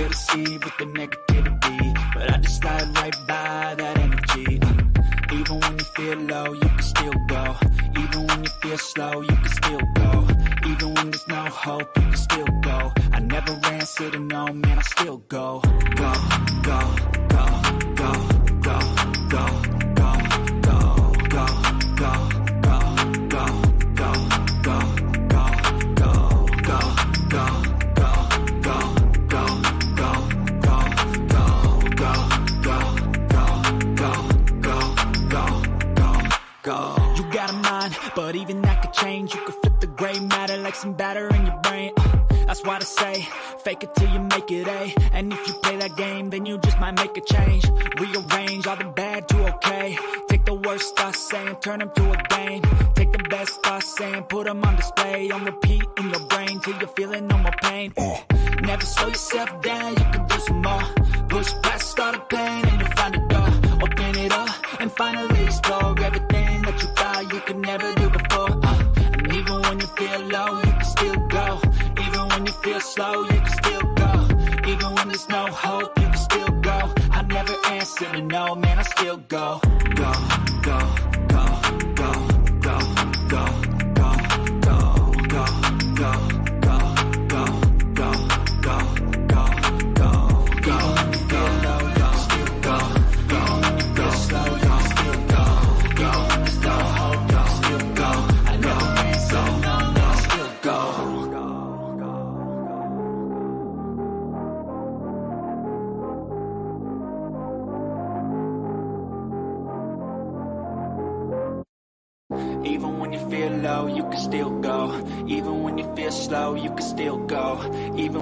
They deceive with the negativity, but I just slide right by that energy. Even when you feel low, you can still go. Even when you feel slow, you can still go. Even when there's no hope, you can still go. I never answer to no, man, I still go. Go, go, go, go, go, go, go, go, go, go, go, go, go, go, go, go, go, go. You got a mind, but even that could change. You could flip the gray matter like some batter in your brain. That's why I say, fake it till you make it A. And if you play that game, then you just might make a change. Rearrange all the bad to okay. Take the worst thoughts saying, turn them to a game. Take the best thoughts saying, put them on display. On repeat in your brain till you're feeling no more pain. Never slow yourself down, you can do some more. Push past all the pain and you'll find a door. Open it up and finally explore everything that you thought you could never do before. And even when you feel low, you can still go. Even when you feel slow, you can still go. Even when there's no hope, you can still go. I never answer to no, man, I still go. Go, go, go, go, go, go, go, go, go, go, go, go, go, go, go, go, go. Even when you feel low, you can still go. Even when you feel slow, you can still go. Even when there's no hope, you can still go. I never answer to no, man, I still go. Even when you feel low, you can still go. Even when you feel slow, you can still go. Even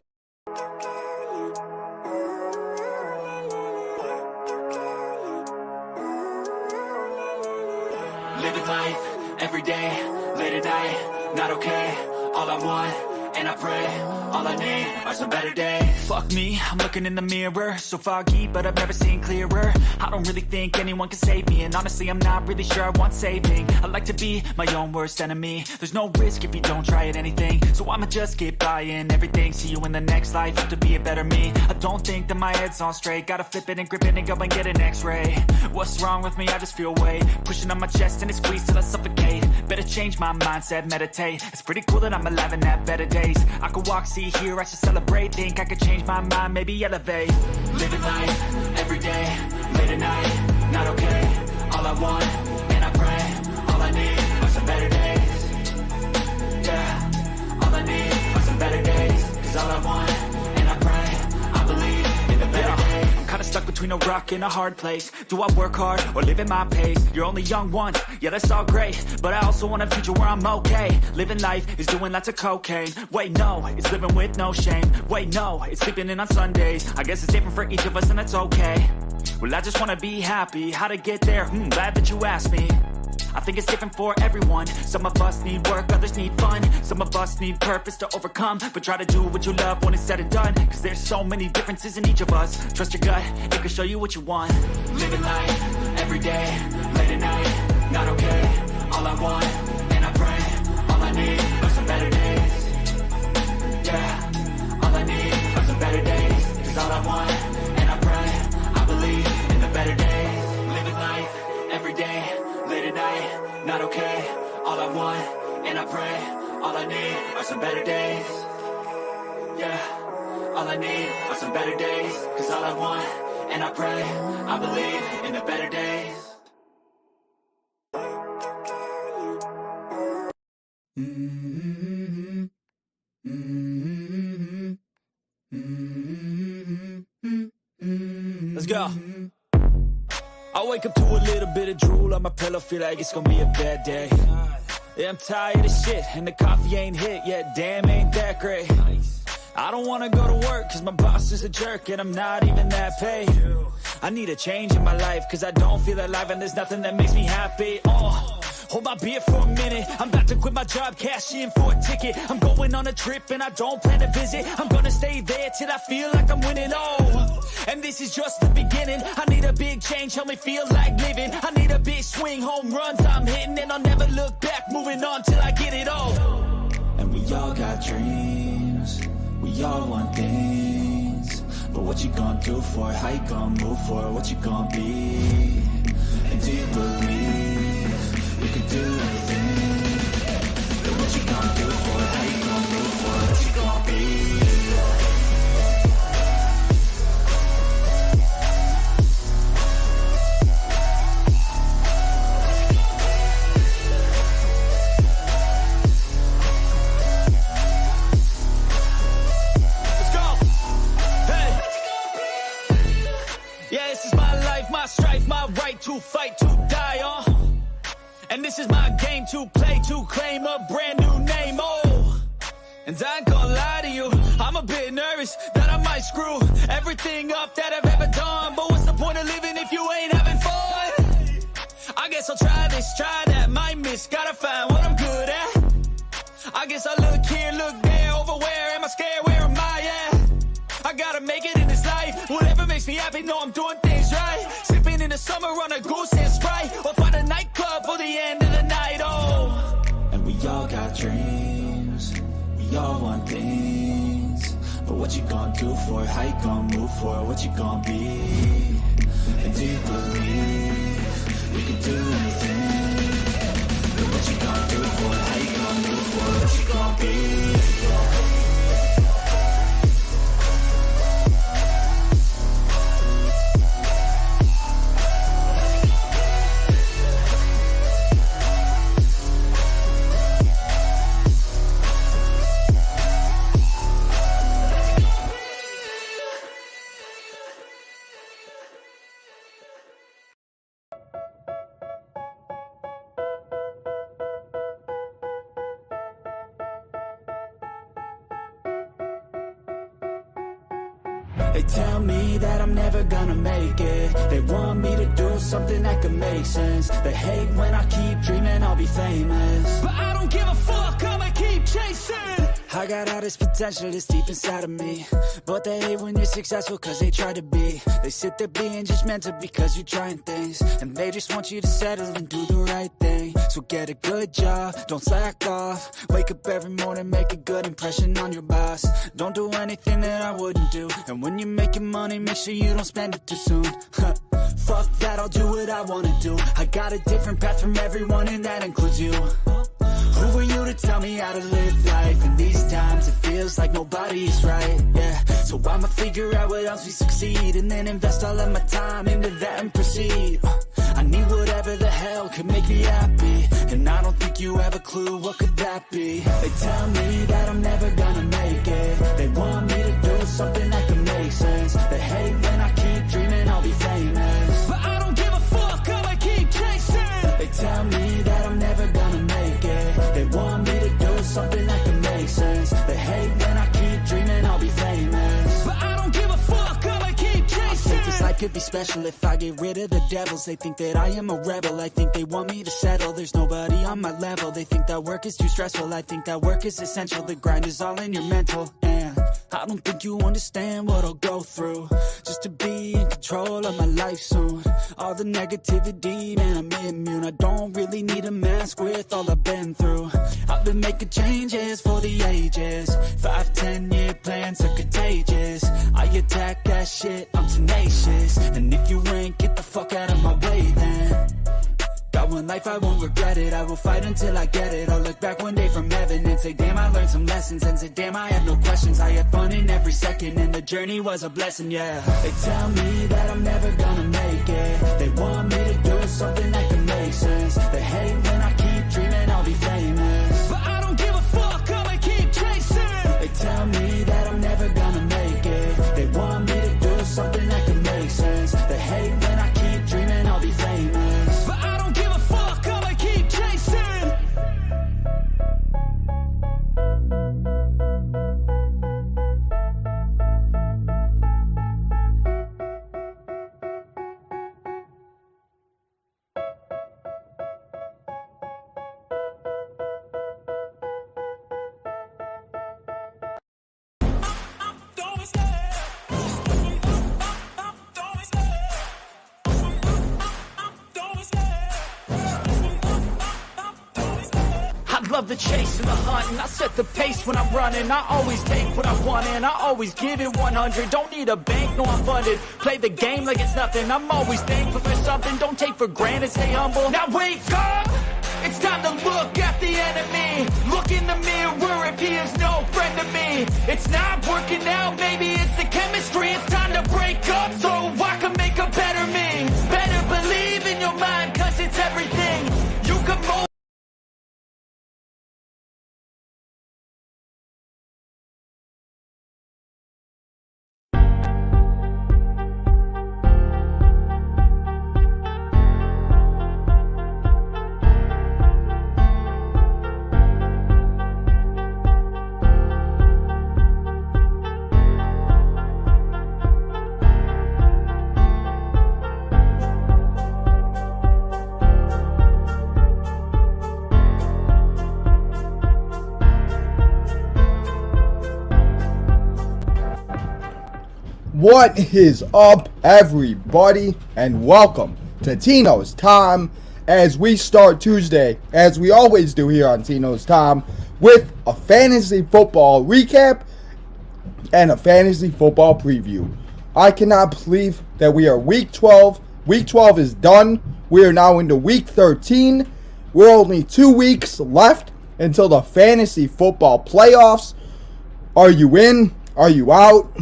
living life every day, late at night, not okay. All I want, and I pray, all I need are some better days. Fuck me, I'm looking in the mirror, so foggy, but I've never seen clearer. I don't really think anyone can save me, and honestly I'm not really sure I want saving. I like to be my own worst enemy. There's no risk if you don't try at anything, so I'ma just get buying everything. See you in the next life, have to be a better me. I don't think that my head's on straight, gotta flip it and grip it and go and get an x-ray. What's wrong with me? I just feel weight pushing on my chest and it squeezes till I suffocate. Better change my mindset, meditate. It's pretty cool that I'm alive and have better days. I could walk, see, hear, I should celebrate. Think I could change my mind, maybe elevate. Living life, every day, late at night, not okay. All I want, and I pray, all I need are some better days. Yeah, all I need are some better days. Cause all I want, and I pray, I believe in the better days. I'm kinda stuck between a rock and a hard place. Do I work hard or live at my pace? You're only young once, yeah that's all great, but I also want a future where I'm okay. Living life is doing lots of cocaine. Wait no, it's living with no shame. Wait no, it's sleeping in on Sundays. I guess it's different for each of us and that's okay. Well I just wanna be happy, how to get there? Glad that you asked me. I think it's different for everyone. Some of us need work, others need fun. Some of us need purpose to overcome. But try to do what you love when it's said and done. Cause there's so many differences in each of us. Trust your gut, it can show you what you want. Living life, every day, late at night, not okay. All I want, and I pray, all I need are some better days. Yeah, all I need are some better days. Cause all I want, and I pray, I believe in the better days. Living life, every day, late at night, not okay. All I want, and I pray, all I need are some better days. Yeah, all I need are some better days. Cause all I want, and I pray, I believe in the better days. Mm-hmm. Mm-hmm. Mm-hmm. Let's go. I wake up to a little bit of drool on my pillow, feel like it's gonna be a bad day. Yeah, I'm tired of shit, and the coffee ain't hit yet, damn ain't that great. I don't wanna go to work, cause my boss is a jerk, and I'm not even that paid. I need a change in my life, cause I don't feel alive, and there's nothing that makes me happy. Hold my beer for a minute, I'm about to quit my job, cash in for a ticket. I'm going on a trip and I don't plan to visit. I'm gonna stay there till I feel like I'm winning, and this is just the beginning. I need a big change, help me feel like living. I need a big swing, home runs I'm hitting, and I'll never look back, moving on till I get it all. And we all got dreams, we all want things, But what you gonna do for it? How you gonna move for it? What you gonna be? And do you believe you can do anything? But what you gonna do for it? How you gonna move for it? What you gonna be? To fight, to die on. And this is my game to play, to claim a brand new name, oh. And I ain't gonna lie to you, I'm a bit nervous that I might screw everything up that I've ever done. But what's the point of living if you ain't having fun? I guess I'll try this, try that, might miss, gotta find what I'm good at. I guess I look here, look there, over where am I scared, where am I at? I gotta make it in this life, whatever makes me happy, know I'm doing things right. Sipping in the summer on a goose and Sprite, or find a nightclub for the end of the night, oh. And we all got dreams, we all want things. But what you gonna do for it? How you gonna move for it? What you gonna be? And do you believe we can do anything? But what you gonna do for it? How you gonna move for it? What you gonna be? They tell me that I'm never gonna make it. They want me to do something that could make sense. They hate when I keep dreaming I'll be famous, but I don't give a fuck, I'ma keep chasing. I got all this potential that's deep inside of me, but they hate when you're successful cause they try to be. They sit there being judgmental because you're trying things, and they just want you to settle and do the right thing. So get a good job, don't slack off. Wake up every morning, make a good impression on your boss. Don't do anything that I wouldn't do, and when you're making money, make sure you don't spend it too soon. Fuck that, I'll do what I wanna do. I got a different path from everyone, and that includes you. Who are you to tell me how to live life? In these times it feels like nobody's right, yeah. So I'ma figure out what else we succeed, and then invest all of my time into that and proceed. I need whatever the hell could make me happy, and I don't think you have a clue what could that be. They tell me that I'm never gonna make it. They want me to do something that can make sense. They hate when I keep dreaming I'll be famous, but I don't give a fuck, I'ma keep chasing. They tell me that I'm never gonna make it. They want me to do something that can make sense. They hate when I keep dreaming I'll be famous, but I don't give a fuck, I'ma keep chasing. I think this life could be special if I get rid of the devils. They think that I am a rebel, I think they want me to settle. There's nobody on my level. They think that work is too stressful, I think that work is essential. The grind is all in your mental, and I don't think you understand what I'll go through just to be in control of my life soon. All the negativity, man, I'm immune. I don't really need a mask with all I've been through. I've been making changes for the ages. 5-10 year plans are contagious. I attack that shit, I'm tenacious. And if you ain't, get the fuck out of my way then. Got one life, I won't regret it. I will fight until I get it. I'll look back one day from heaven and say, damn, I learned some lessons. And say, damn, I had no questions. I had fun in every second, and the journey was a blessing, yeah. They tell me that I'm never gonna make it. They want me to do something that can make sense. They hate when I keep dreaming I'll be famous, but I don't give a fuck, I'ma keep chasing. They tell me that I'm never gonna make it. They want me to do something that can make sense. They hate when I keep dreaming I'll be famous, but I don't give a fuck, I'ma keep chasing. the chase and the hunt, and I set the pace when I'm running. I always take what I want and I always give it 100. Don't need a bank, no I'm funded. Play the game like it's nothing. I'm always thankful for something. Don't take for granted, stay humble. Now wake up! It's time to look at the enemy. Look in the mirror if he is no friend to me. It's not working out, maybe it's the chemistry. It's time to break up so I can make a better me. Better believe in your mind, cause it's everything. You can mold. What is up, everybody, and welcome to Tino's Time as we start Tuesday, as we always do here on Tino's Time, with a fantasy football recap and a fantasy football preview. I cannot believe that we are week 12. Week 12 is done. We are now into week 13. We're only 2 weeks left until the fantasy football playoffs. Are you in? Are you out?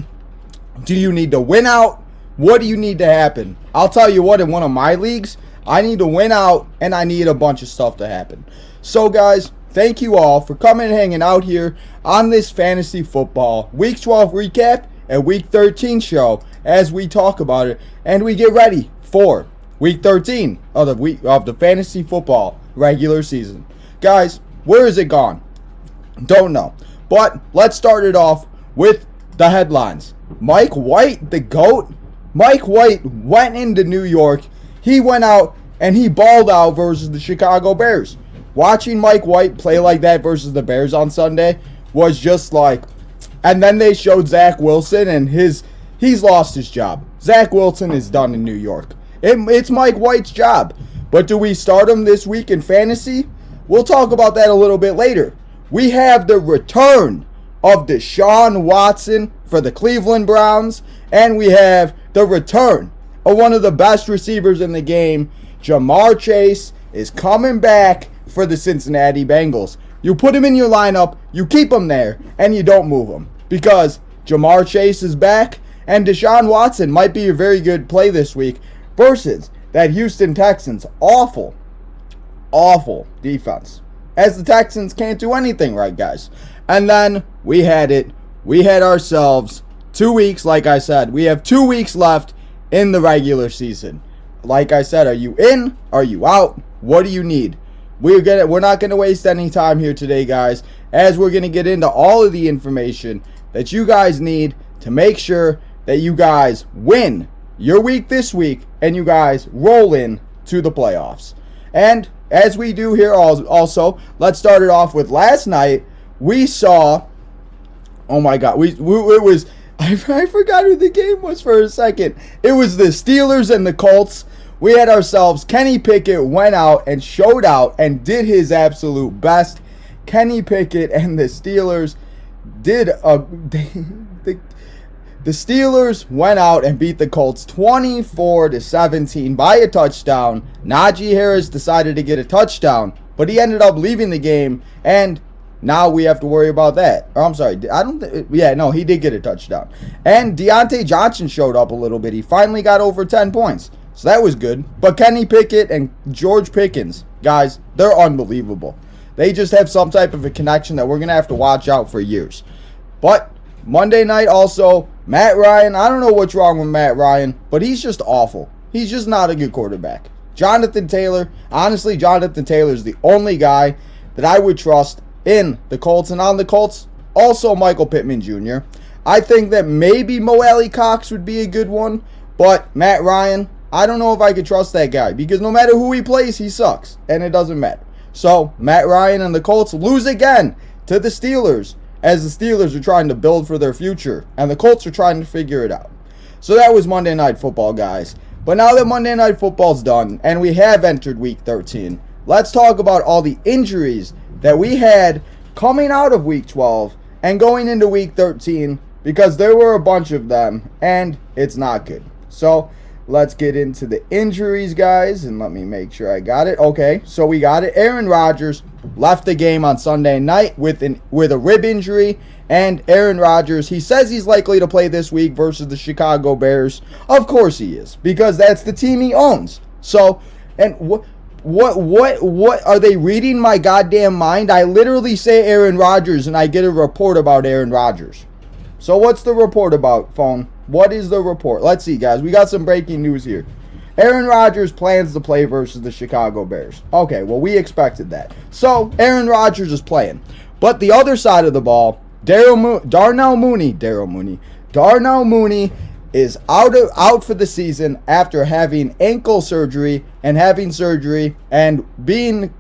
Do you need to win out? What do you need to happen? I'll tell you what, in one of my leagues, I need to win out and I need a bunch of stuff to happen. So guys, thank you all for coming and hanging out here on this fantasy football week 12 recap and week 13 show as we talk about it and we get ready for week 13 of the fantasy football regular season. Guys, where is it gone? Don't know. But let's start it off with the headlines. Mike White, the GOAT. Mike White went into New York. He went out and he balled out versus the Chicago Bears. Watching Mike White play like that versus the Bears on Sunday was just like... And then they showed Zach Wilson and he's lost his job. Zach Wilson is done in New York. It's Mike White's job. But do we start him this week in fantasy? We'll talk about that a little bit later. We have the return of Deshaun Watson for the Cleveland Browns, and we have the return of one of the best receivers in the game. Jamar Chase is coming back for the Cincinnati Bengals. You put him in your lineup, you keep him there, and you don't move him because Jamar Chase is back, and Deshaun Watson might be a very good play this week versus that Houston Texans awful defense, as the Texans can't do anything right, guys. And then we had ourselves 2 weeks, like I said. We have 2 weeks left in the regular season. Like I said, are you in? Are you out? What do you need? We're not going to waste any time here today, guys, as we're going to get into all of the information that you guys need to make sure that you guys win your week this week and you guys roll in to the playoffs. And as we do here also, let's start it off with last night. We saw, oh my God, it was, I forgot who the game was for a second. It was the Steelers and the Colts. We had ourselves, Kenny Pickett went out and showed out and did his absolute best. Kenny Pickett and the Steelers the Steelers went out and beat the Colts 24-17 by a touchdown. Najee Harris decided to get a touchdown, but he ended up leaving the game, and now we have to worry about that. Or I'm sorry, he did get a touchdown. And Deontay Johnson showed up a little bit. He finally got over 10 points. So that was good. But Kenny Pickett and George Pickens, guys, they're unbelievable. They just have some type of a connection that we're going to have to watch out for years. But Monday night also, Matt Ryan, I don't know what's wrong with Matt Ryan, but he's just awful. He's just not a good quarterback. Jonathan Taylor, honestly, Jonathan Taylor is the only guy that I would trust in the Colts. And on the Colts, also Michael Pittman Jr. I think that maybe Mo Alley Cox would be a good one, but Matt Ryan, I don't know if I could trust that guy because no matter who he plays, he sucks, and it doesn't matter. So Matt Ryan and the Colts lose again to the Steelers, as the Steelers are trying to build for their future, and the Colts are trying to figure it out. So that was Monday Night Football, guys. But now that Monday Night Football's done, and we have entered Week 13, let's talk about all the injuries that we had coming out of week 12 and going into week 13, because there were a bunch of them and it's not good. So let's get into the injuries, guys, and let me make sure I got it. Okay, so we got it. Aaron Rodgers left the game on Sunday night with a rib injury, and Aaron Rodgers, he says he's likely to play this week versus the Chicago Bears. Of course he is, because that's the team he owns. So, and what are they reading my goddamn mind? I literally say Aaron Rodgers and I get a report about Aaron Rodgers. So what's the report about, phone? What is the report? Let's see, guys. We got some breaking news here. Aaron Rodgers plans to play versus the Chicago Bears. Okay, well, we expected that. So, Aaron Rodgers is playing. But the other side of the ball, Darnell Mooney is out for the season after having ankle surgery and being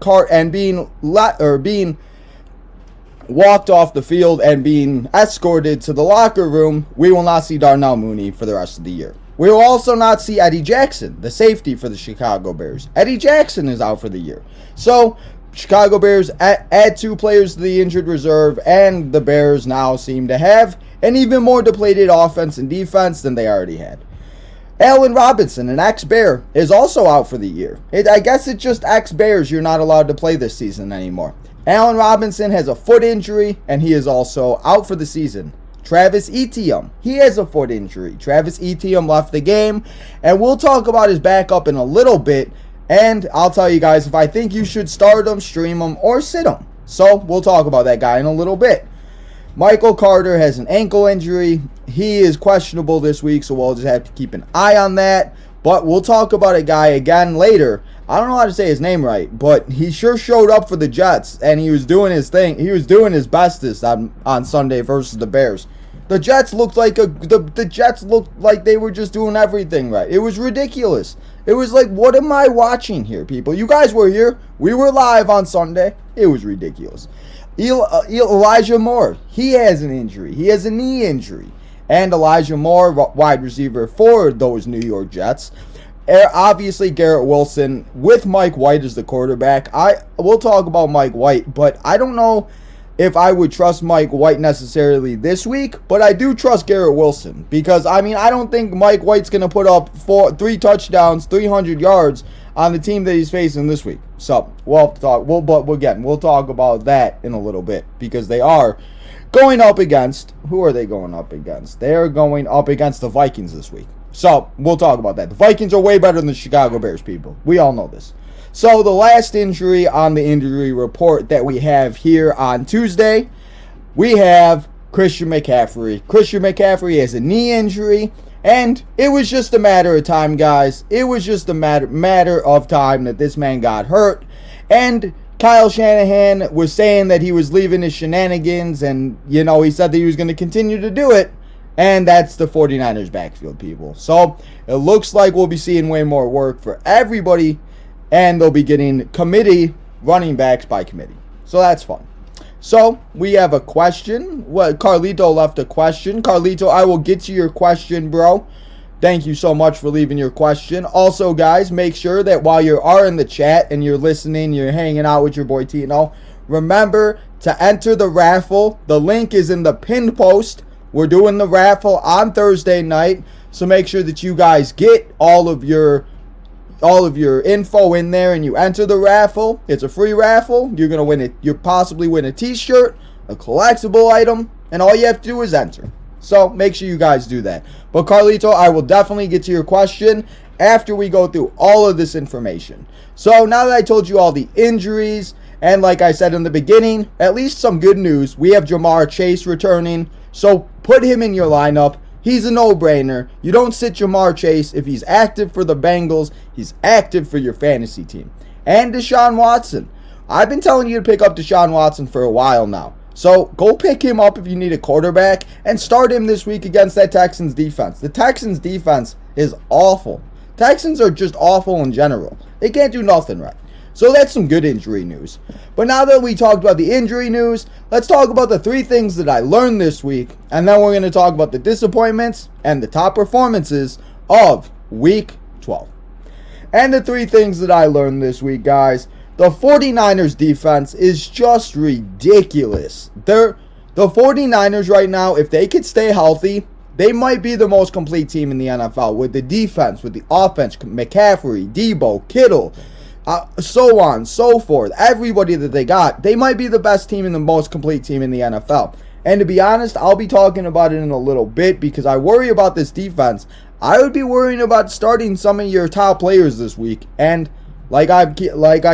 walked off the field and being escorted to the locker room. We will not see Darnell Mooney for the rest of the year. We will also not see Eddie Jackson, the safety for the Chicago Bears. Eddie Jackson is out for the year. So, Chicago Bears add 2 players to the injured reserve, and the Bears now seem to have an even more depleted offense and defense than they already had. Allen Robinson, an ex-Bear, is also out for the year. I guess it's just ex-Bears you're not allowed to play this season anymore. Allen Robinson has a foot injury, and he is also out for the season. Travis Etienne, he has a foot injury. Travis Etienne left the game, and we'll talk about his backup in a little bit, and I'll tell you guys if I think you should start him, stream him, or sit him. So we'll talk about that guy in a little bit. Michael Carter has an ankle injury. He is questionable this week, so we'll just have to keep an eye on that. But we'll talk about a guy again later. I don't know how to say his name right, but he sure showed up for the Jets, and he was doing his thing. He was doing his bestest on Sunday versus the Bears. The Jets looked like they were just doing everything right. It was ridiculous. It was like, what am I watching here, people? You guys were here. We were live on Sunday. It was ridiculous. Elijah Moore, he has an injury. He has a knee injury. And Elijah Moore, wide receiver for those New York Jets. Obviously, Garrett Wilson with Mike White as the quarterback. We'll talk about Mike White, but I don't know if I would trust Mike White necessarily this week, but I do trust Garrett Wilson because, I don't think Mike White's going to put up 3 touchdowns, 300 yards on the team that he's facing this week. So, we'll talk about that in a little bit because they are going up against, who are they going up against? They are going up against the Vikings this week. So, we'll talk about that. The Vikings are way better than the Chicago Bears, people. We all know this. So, the last injury on the injury report that we have here on Tuesday, we have Christian McCaffrey. Christian McCaffrey has a knee injury, and it was just a matter of time, guys. It was just a matter of time that this man got hurt, and Kyle Shanahan was saying that he was leaving his shenanigans, and, he said that he was going to continue to do it. And that's the 49ers backfield, people. So, it looks like we'll be seeing way more work for everybody. And they'll be getting committee running backs by committee. So, that's fun. So, we have a question. Carlito left a question. Carlito, I will get to your question, bro. Thank you so much for leaving your question. Also, guys, make sure that while you are in the chat and you're listening, you're hanging out with your boy Tino, remember to enter the raffle. The link is in the pinned post. We're doing the raffle on Thursday night, so make sure that you guys get all of your info in there and you enter the raffle. It's a free raffle. You're gonna win it. You'll possibly win a t-shirt, a collectible item, and all you have to do is enter. So make sure you guys do that. But Carlito, I will definitely get to your question after we go through all of this information. So now that I told you all the injuries, and like I said in the beginning, at least some good news. We have Jamar Chase returning. So put him in your lineup. He's a no-brainer. You don't sit Jamar Chase. If he's active for the Bengals, he's active for your fantasy team. And Deshaun Watson. I've been telling you to pick up Deshaun Watson for a while now. So go pick him up if you need a quarterback and start him this week against that Texans defense. The Texans defense is awful. Texans are just awful in general. They can't do nothing right. So that's some good injury news. But now that we talked about the injury news, let's talk about the 3 things that I learned this week. And then we're going to talk about the disappointments and the top performances of Week 12. And the 3 things that I learned this week, guys. the 49ers defense is just ridiculous. The 49ers right now, if they could stay healthy, they might be the most complete team in the NFL with the defense, with the offense, McCaffrey, Debo, Kittle, so on, so forth. Everybody that they got, they might be the best team and the most complete team in the NFL. And to be honest, I'll be talking about it in a little bit because I worry about this defense. I would be worrying about starting some of your top players this week. And like I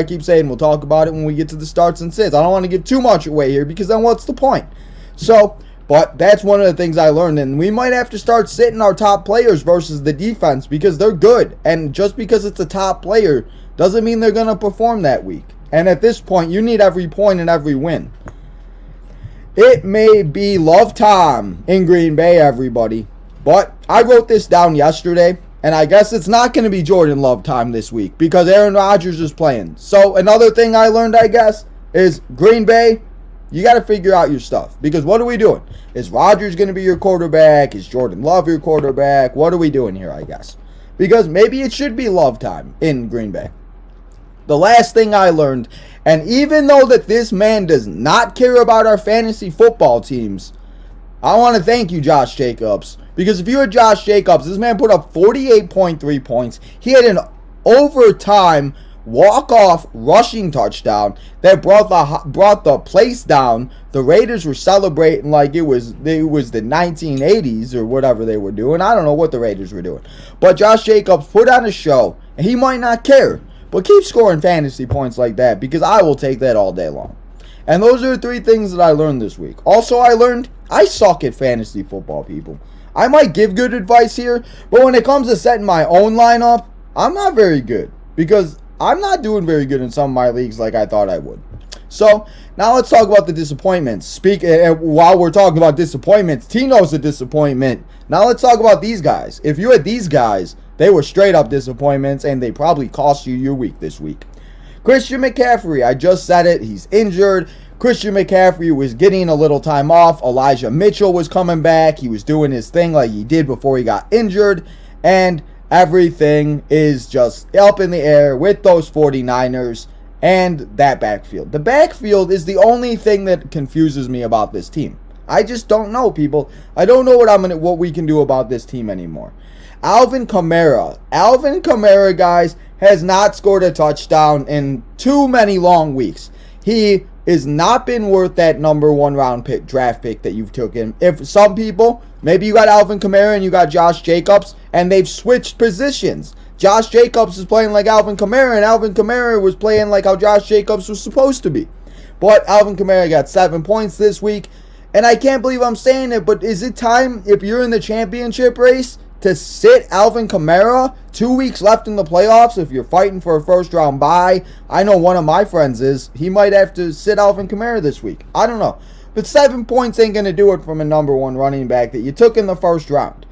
keep saying, we'll talk about it when we get to the starts and sits. I don't want to give too much away here because then what's the point? So, but that's one of the things I learned. And we might have to start sitting our top players versus the defense because they're good. And just because it's a top player doesn't mean they're going to perform that week. And at this point, you need every point and every win. It may be love time in Green Bay, everybody. But I wrote this down yesterday. And I guess it's not going to be Jordan Love time this week because Aaron Rodgers is playing. So another thing I learned, I guess, is Green Bay, you got to figure out your stuff. Because what are we doing? Is Rodgers going to be your quarterback? Is Jordan Love your quarterback? What are we doing here, I guess? Because maybe it should be Love time in Green Bay. The last thing I learned, and even though that this man does not care about our fantasy football teams, I want to thank you, Josh Jacobs. Because if you were Josh Jacobs, this man put up 48.3 points. He had an overtime walk-off rushing touchdown that brought the place down. The Raiders were celebrating like it was the 1980s or whatever they were doing. I don't know what the Raiders were doing. But Josh Jacobs put on a show, and he might not care. But keep scoring fantasy points like that because I will take that all day long. And those are the three things that I learned this week. Also, I learned I suck at fantasy football, people. I might give good advice here, but when it comes to setting my own lineup, I'm not very good because I'm not doing very good in some of my leagues like I thought I would. So, now let's talk about the disappointments. While we're talking about disappointments, Tino's a disappointment. Now let's talk about these guys. If you had these guys, they were straight up disappointments and they probably cost you your week this week. Christian McCaffrey, I just said it, he's injured. Christian McCaffrey was getting a little time off. Elijah Mitchell was coming back. He was doing his thing like he did before he got injured. And everything is just up in the air with those 49ers and that backfield. The backfield is the only thing that confuses me about this team. I just don't know, people. I don't know what we can do about this team anymore. Alvin Kamara, guys, has not scored a touchdown in too many long weeks. He is not been worth that number 1 round draft pick that you've taken. If some people, maybe you got Alvin Kamara and you got Josh Jacobs, and they've switched positions. Josh Jacobs is playing like Alvin Kamara, and Alvin Kamara was playing like how Josh Jacobs was supposed to be. But Alvin Kamara got 7 points this week, and I can't believe I'm saying it, but is it time, if you're in the championship race, to sit Alvin Kamara? 2 weeks left in the playoffs if you're fighting for a first round bye. I know one of my friends is. He might have to sit Alvin Kamara this week. I don't know. But 7 points ain't going to do it from a number 1 running back that you took in the first round.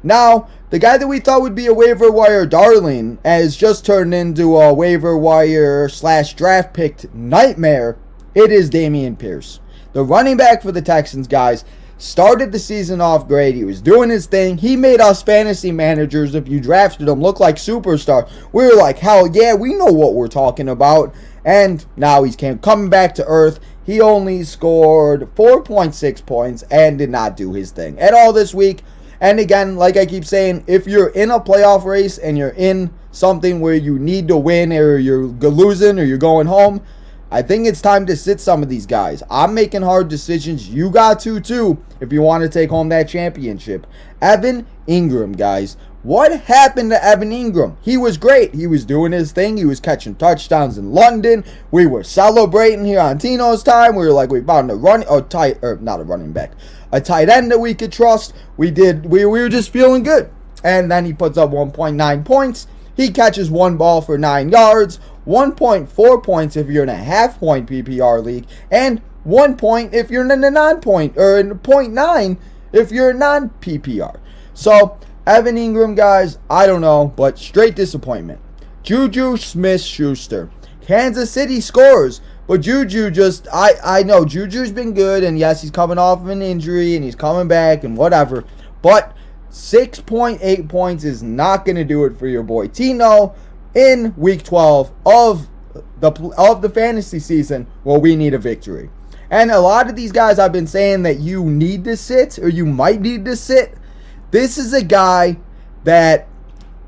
Now, the guy that we thought would be a waiver wire darling has just turned into a waiver wire / draft picked nightmare. It is Dameon Pierce. The running back for the Texans, guys, started the season off great. He was doing his thing. He made us fantasy managers, if you drafted him, look like superstar. We were like, hell yeah, we know what we're talking about. And now he's coming back to earth. He only scored 4.6 points and did not do his thing at all this week. And again, like I keep saying, if you're in a playoff race and you're in something where you need to win or you're losing or you're going home, I think it's time to sit some of these guys. I'm making hard decisions. You got to too if you want to take home that championship. Evan Ingram, guys. What happened to Evan Ingram? He was great. He was doing his thing. He was catching touchdowns in London. We were celebrating here on Tino's time. We were like, we found a tight end that we could trust. We were just feeling good. And then he puts up 1.9 points. He catches 1 ball for 9 yards. 1.4 points if you're in a half-point PPR league, and 1 point if you're in a non-point, or in 0.9 if you're a non-PPR. So, Evan Ingram, guys, I don't know, but straight disappointment. Juju Smith-Schuster. Kansas City scores, but Juju just, I know, Juju's been good, and yes, he's coming off of an injury, and he's coming back, and whatever, but 6.8 points is not going to do it for your boy Tino in week 12 of the fantasy season where we need a victory. And a lot of these guys I've been saying that you need to sit or you might need to sit. This is a guy that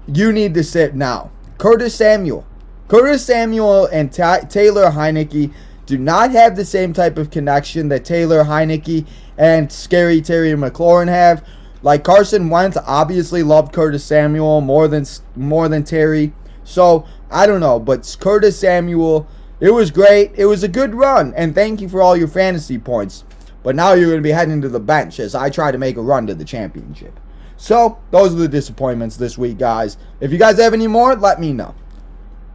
you need to sit now. Curtis Samuel. Curtis Samuel and Taylor Heinicke do not have the same type of connection that Taylor Heinicke and Scary Terry McLaurin have. Like Carson Wentz obviously loved Curtis Samuel more than Terry. So I don't know, but Curtis Samuel, it was great. It was a good run, and thank you for all your fantasy points. But now you're going to be heading to the bench as I try to make a run to the championship. So those are the disappointments this week, guys. If you guys have any more, let me know.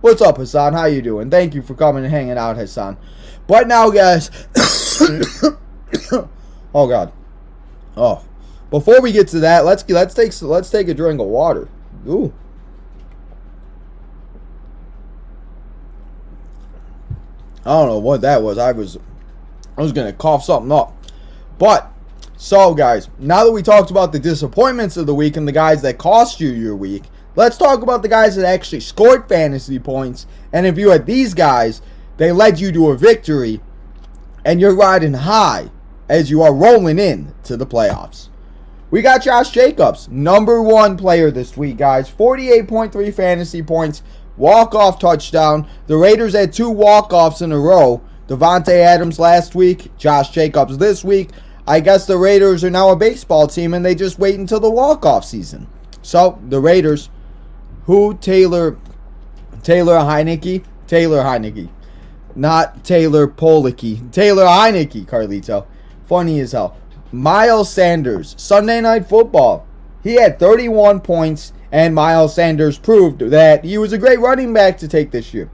What's up, Hassan? How you doing? Thank you for coming and hanging out, Hassan. But now, guys, oh God, oh. Before we get to that, let's take a drink of water. Ooh. I don't know what that was. I was gonna cough something up. But so, guys, now that we talked about the disappointments of the week and the guys that cost you your week, let's talk about the guys that actually scored fantasy points. And if you had these guys, they led you to a victory, and you're riding high as you are rolling in to the playoffs. We got Josh Jacobs, #1 player this week, guys. 48.3 fantasy points, walk-off touchdown. The Raiders had 2 walk-offs in a row. Devontae Adams last week, Josh Jacobs this week. I guess the Raiders are now a baseball team, and they just wait until the walk-off season. So, the Raiders, Taylor Heinicke, not Taylor Policky. Taylor Heinicke, Carlito. Funny as hell. Miles Sanders, Sunday Night Football. He had 31 points, and Miles Sanders proved that he was a great running back to take this year.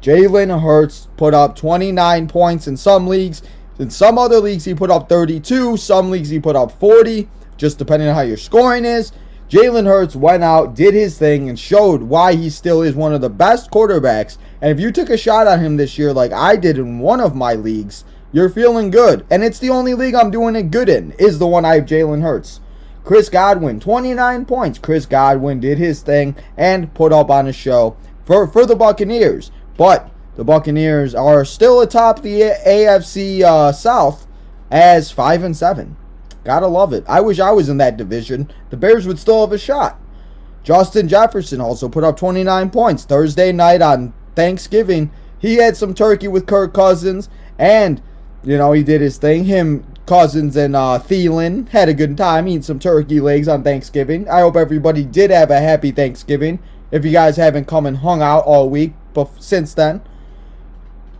Jalen Hurts put up 29 points in some leagues. In some other leagues, he put up 32. Some leagues, he put up 40, just depending on how your scoring is. Jalen Hurts went out, did his thing, and showed why he still is one of the best quarterbacks. And if you took a shot on him this year like I did in one of my leagues, you're feeling good. And it's the only league I'm doing it good in, is the one I have Jalen Hurts. Chris Godwin, 29 points. Chris Godwin did his thing and put up on a show for the Buccaneers. But the Buccaneers are still atop the AFC South as 5-7. Gotta love it. I wish I was in that division. The Bears would still have a shot. Justin Jefferson also put up 29 points. Thursday night on Thanksgiving, he had some turkey with Kirk Cousins, and he did his thing. Him, Cousins, and Thielen had a good time eating some turkey legs on Thanksgiving. I hope everybody did have a happy Thanksgiving. If you guys haven't come and hung out all week since then.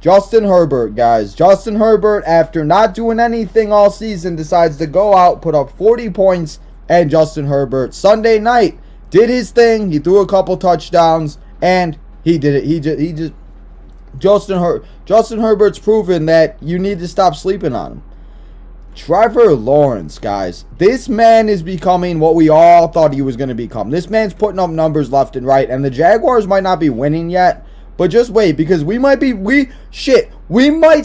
Justin Herbert, guys. Justin Herbert, after not doing anything all season, decides to go out, put up 40 points, and Justin Herbert, Sunday night, did his thing. He threw a couple touchdowns, and he did it. Justin Herbert's proven that you need to stop sleeping on him. Trevor Lawrence, guys. This man is becoming what we all thought he was going to become. This man's putting up numbers left and right, and the Jaguars might not be winning yet, but just wait, because we might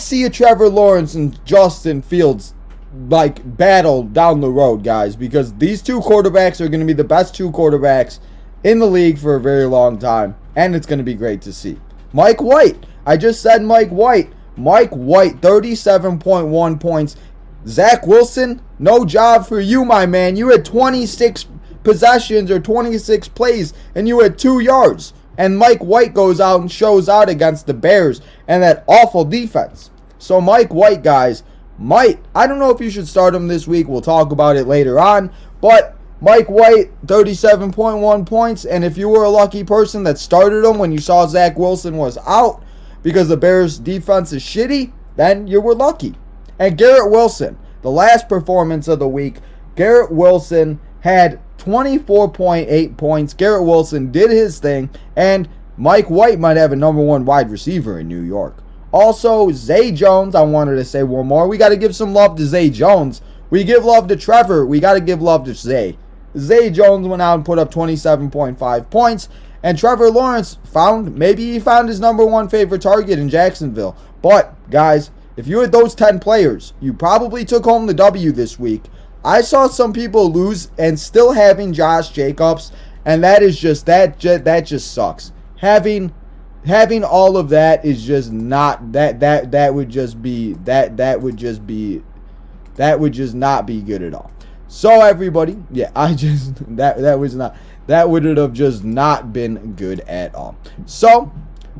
see a Trevor Lawrence and Justin Fields battle down the road, guys, because these two quarterbacks are going to be the best 2 quarterbacks in the league for a very long time, and it's going to be great to see. Mike White. I just said Mike White. Mike White, 37.1 points. Zach Wilson, no job for you, my man. You had 26 possessions or 26 plays, and you had 2 yards. And Mike White goes out and shows out against the Bears and that awful defense. So Mike White, guys, I don't know if you should start him this week. We'll talk about it later on. But Mike White, 37.1 points. And if you were a lucky person that started him when you saw Zach Wilson was out because the Bears' defense is shitty, then you were lucky. And Garrett Wilson, the last performance of the week, Garrett Wilson had 24.8 points. Garrett Wilson did his thing, and Mike White might have a #1 wide receiver in New York. Also, Zay Jones, I wanted to say one more. We got to give some love to Zay Jones. We give love to Trevor. We got to give love to Zay. Zay Jones went out and put up 27.5 points. And Trevor Lawrence found his #1 favorite target in Jacksonville. But, guys, if you had those 10 players, you probably took home the W this week. I saw some people lose and still having Josh Jacobs, and that just sucks. Having having all of that is just not that would just not be good at all. So everybody, yeah, that would have just not been good at all. So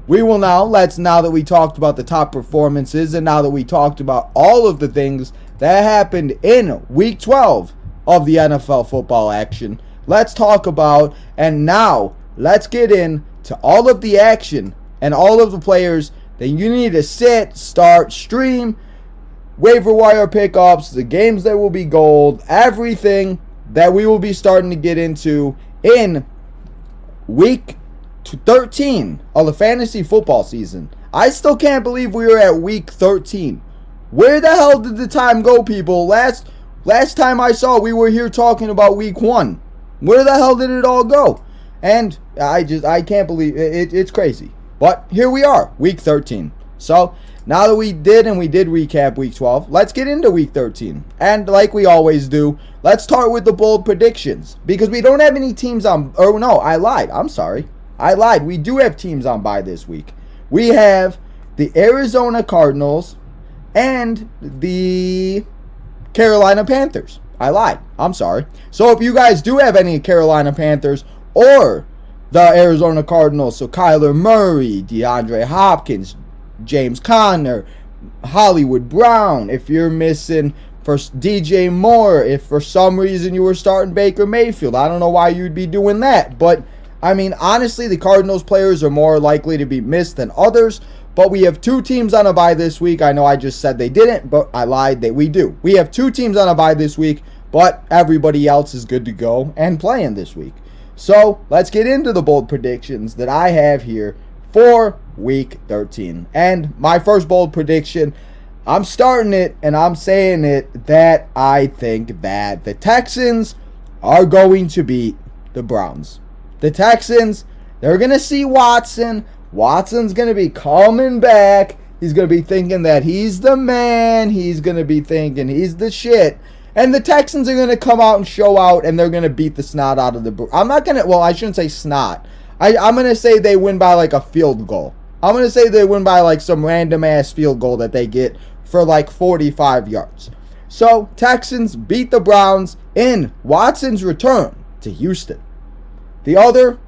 we will now that we talked about the top performances, and now that we talked about all of the things that happened in week 12 of the NFL football action, let's talk about, and now let's get into all of the action and all of the players that you need to sit, start, stream, waiver wire pickups, the games that will be gold, everything that we will be starting to get into in week 13 of the fantasy football season. I still can't believe we were at week 13. Where the hell did the time go, people? Last time I saw, we were here talking about week 1. Where the hell did it all go? And I can't believe it. It's crazy. But here we are, week 13. So now that we did recap week 12, let's get into week 13. And like we always do, let's start with the bold predictions. Because we don't have any teams on, or no, I lied. I'm sorry. I lied. We do have teams on bye this week. We have the Arizona Cardinals and the Carolina Panthers. I lied. I'm sorry. So if you guys do have any Carolina Panthers or the Arizona Cardinals, so Kyler Murray, DeAndre Hopkins, James Conner, Hollywood Brown, if you're missing for DJ Moore, if for some reason you were starting Baker Mayfield, I don't know why you'd be doing that, but I mean, honestly, the Cardinals players are more likely to be missed than others, but we have 2 teams on a bye this week. I know I just said they didn't, but I lied that we do. We have 2 teams on a bye this week, but everybody else is good to go and playing this week. So let's get into the bold predictions that I have here for week 13. And my first bold prediction, I'm starting it and I'm saying it, that I think that the Texans are going to beat the Browns. The Texans, they're going to see Watson. Watson's going to be coming back. He's going to be thinking that he's the man. He's going to be thinking he's the shit. And the Texans are going to come out and show out, and they're going to beat the snot out of the... I shouldn't say snot. I'm going to say they win by like a field goal. I'm going to say they win by like some random-ass field goal that they get for like 45 yards. So, Texans beat the Browns in Watson's return to Houston. The other,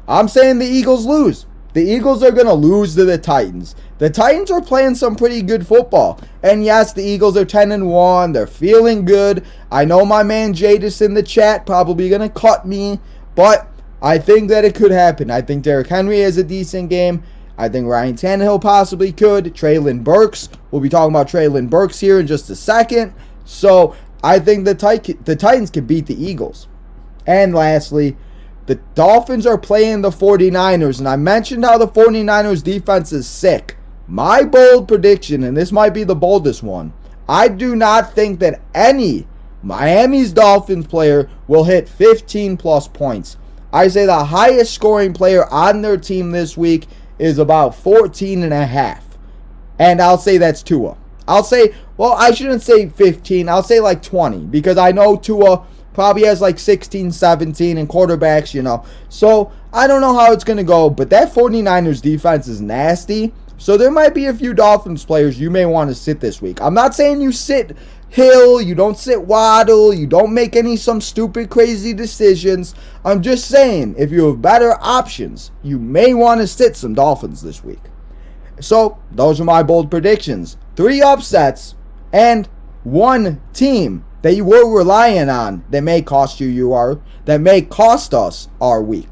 I'm saying the Eagles lose. The Eagles are going to lose to the Titans. The Titans are playing some pretty good football. And yes, the Eagles are 10-1. They're feeling good. I know my man Jadis in the chat probably going to cut me. But I think that it could happen. I think Derrick Henry has a decent game. I think Ryan Tannehill possibly could. Treylon Burks. We'll be talking about Treylon Burks here in just a second. So I think the Titans can beat the Eagles. And lastly, the Dolphins are playing the 49ers, and I mentioned how the 49ers defense is sick. My bold prediction, and this might be the boldest one, I do not think that any Miami's Dolphins player will hit 15 plus points. I say the highest scoring player on their team this week is about 14.5. And I'll say that's Tua. I'll say, well, I shouldn't say 15. I'll say like 20, because I know Tua probably has like 16, 17 and quarterbacks, you know. So, I don't know how it's going to go, but that 49ers defense is nasty. So, there might be a few Dolphins players you may want to sit this week. I'm not saying you sit Hill, you don't sit Waddle, you don't make some stupid, crazy decisions. I'm just saying, if you have better options, you may want to sit some Dolphins this week. So, those are my bold predictions. 3 upsets and 1 team that you were relying on that may cost that may cost us our week.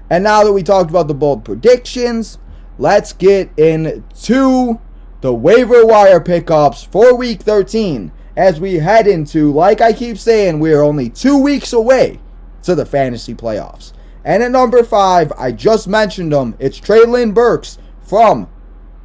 And now that we talked about the bold predictions, let's get into the waiver wire pickups for week 13 as we head into, like I keep saying, we're only 2 weeks away to the fantasy playoffs. And at number 5, I just mentioned him, it's Treylon Burks from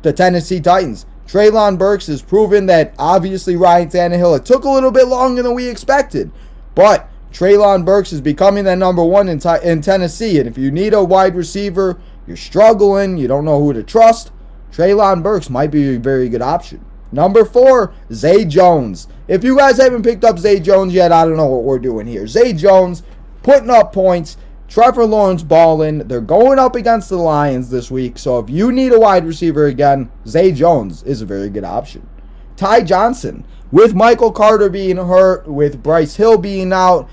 the Tennessee Titans. Treylon Burks has proven that obviously Ryan Tannehill, it took a little bit longer than we expected, but Treylon Burks is becoming that number 1 in Tennessee. And if you need a wide receiver, you're struggling, you don't know who to trust, Treylon Burks might be a very good option. Number 4, Zay Jones. If you guys haven't picked up Zay Jones yet, I don't know what we're doing here. Zay Jones putting up points. Trevor Lawrence balling. They're going up against the Lions this week. So if you need a wide receiver again, Zay Jones is a very good option. Ty Johnson, with Michael Carter being hurt, with Bryce Hill being out,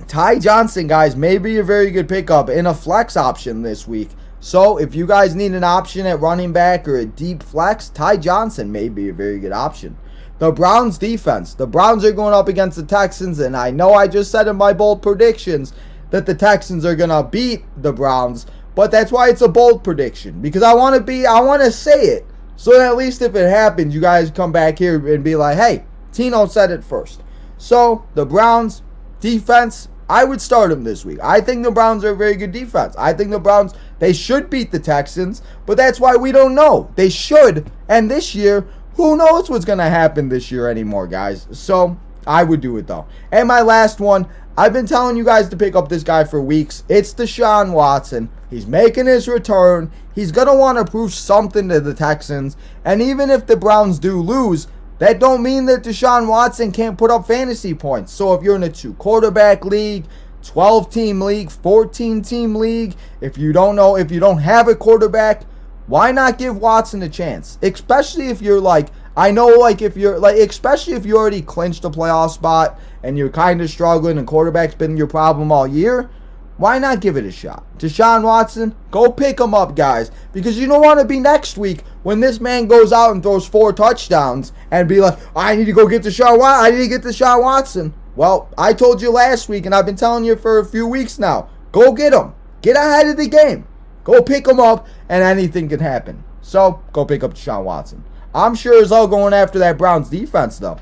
Ty Johnson, guys, may be a very good pickup in a flex option this week. So if you guys need an option at running back or a deep flex, Ty Johnson may be a very good option. The Browns defense. The Browns are going up against the Texans, and I know I just said in my bold predictions that the Texans are going to beat the Browns, but that's why it's a bold prediction, because I want to say it, so that at least if it happens, you guys come back here and be like, hey, Tino said it first. So the Browns defense, I would start them this week. I think the Browns are a very good defense. I think the Browns, they should beat the Texans, but that's why we don't know. They should, and this year, who knows what's going to happen this year anymore, guys. So I would do it, though. And my last one, I've been telling you guys to pick up this guy for weeks. It's Deshaun Watson. He's making his return. He's going to want to prove something to the Texans. And even if the Browns do lose, that don't mean that Deshaun Watson can't put up fantasy points. So if you're in a 2-quarterback league, 12-team league, 14-team league, if you don't have a quarterback, why not give Watson a chance? Especially if you're like, especially if you already clinched a playoff spot and you're kind of struggling and quarterback's been your problem all year. Why not give it a shot? Deshaun Watson, go pick him up, guys. Because you don't want to be next week when this man goes out and throws 4 touchdowns and be like, I need to go get Deshaun Watson. I need to get Deshaun Watson. Well, I told you last week, and I've been telling you for a few weeks now. Go get him. Get ahead of the game. Go pick him up, and anything can happen. So, go pick up Deshaun Watson. I'm sure as all going after that Browns defense, though.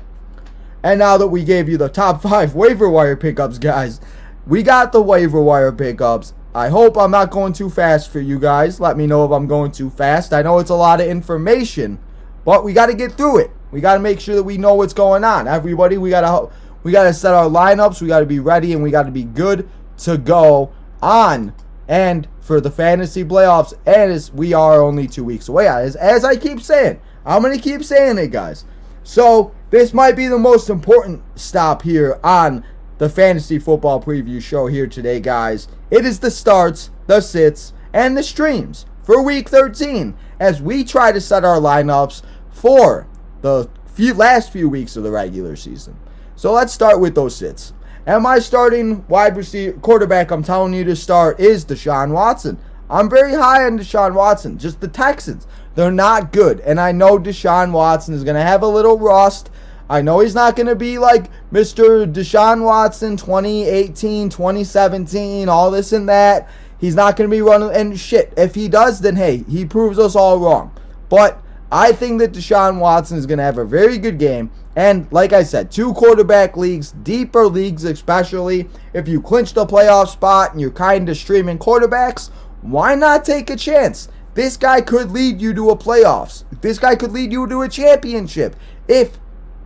And now that we gave you the top 5 waiver wire pickups, guys, we got the waiver wire pickups. I hope I'm not going too fast for you guys. Let me know if I'm going too fast. I know it's a lot of information, but we got to get through it. We got to make sure that we know what's going on. Everybody, we got to set our lineups. We got to be ready, and we got to be good to go on and for the fantasy playoffs. And as we are only 2 weeks away, as I keep saying, I'm going to keep saying it, guys. So this might be the most important stop here on the fantasy football preview show here today, guys. It is the starts, the sits, and the streams for week 13 as we try to set our lineups for the last few weeks of the regular season. So let's start with those sits. And my starting wide receiver quarterback I'm telling you to start is Deshaun Watson. I'm very high on Deshaun Watson. Just the Texans, they're not good. And I know Deshaun Watson is going to have a little rust. I know he's not going to be like Mr. Deshaun Watson 2018, 2017, all this and that. He's not going to be running, and shit, if he does, then hey, he proves us all wrong. But I think that Deshaun Watson is going to have a very good game. And like I said, 2-quarterback leagues, deeper leagues especially, if you clinched a playoff spot and you're kind of streaming quarterbacks, why not take a chance? This guy could lead you to a playoffs. This guy could lead you to a championship if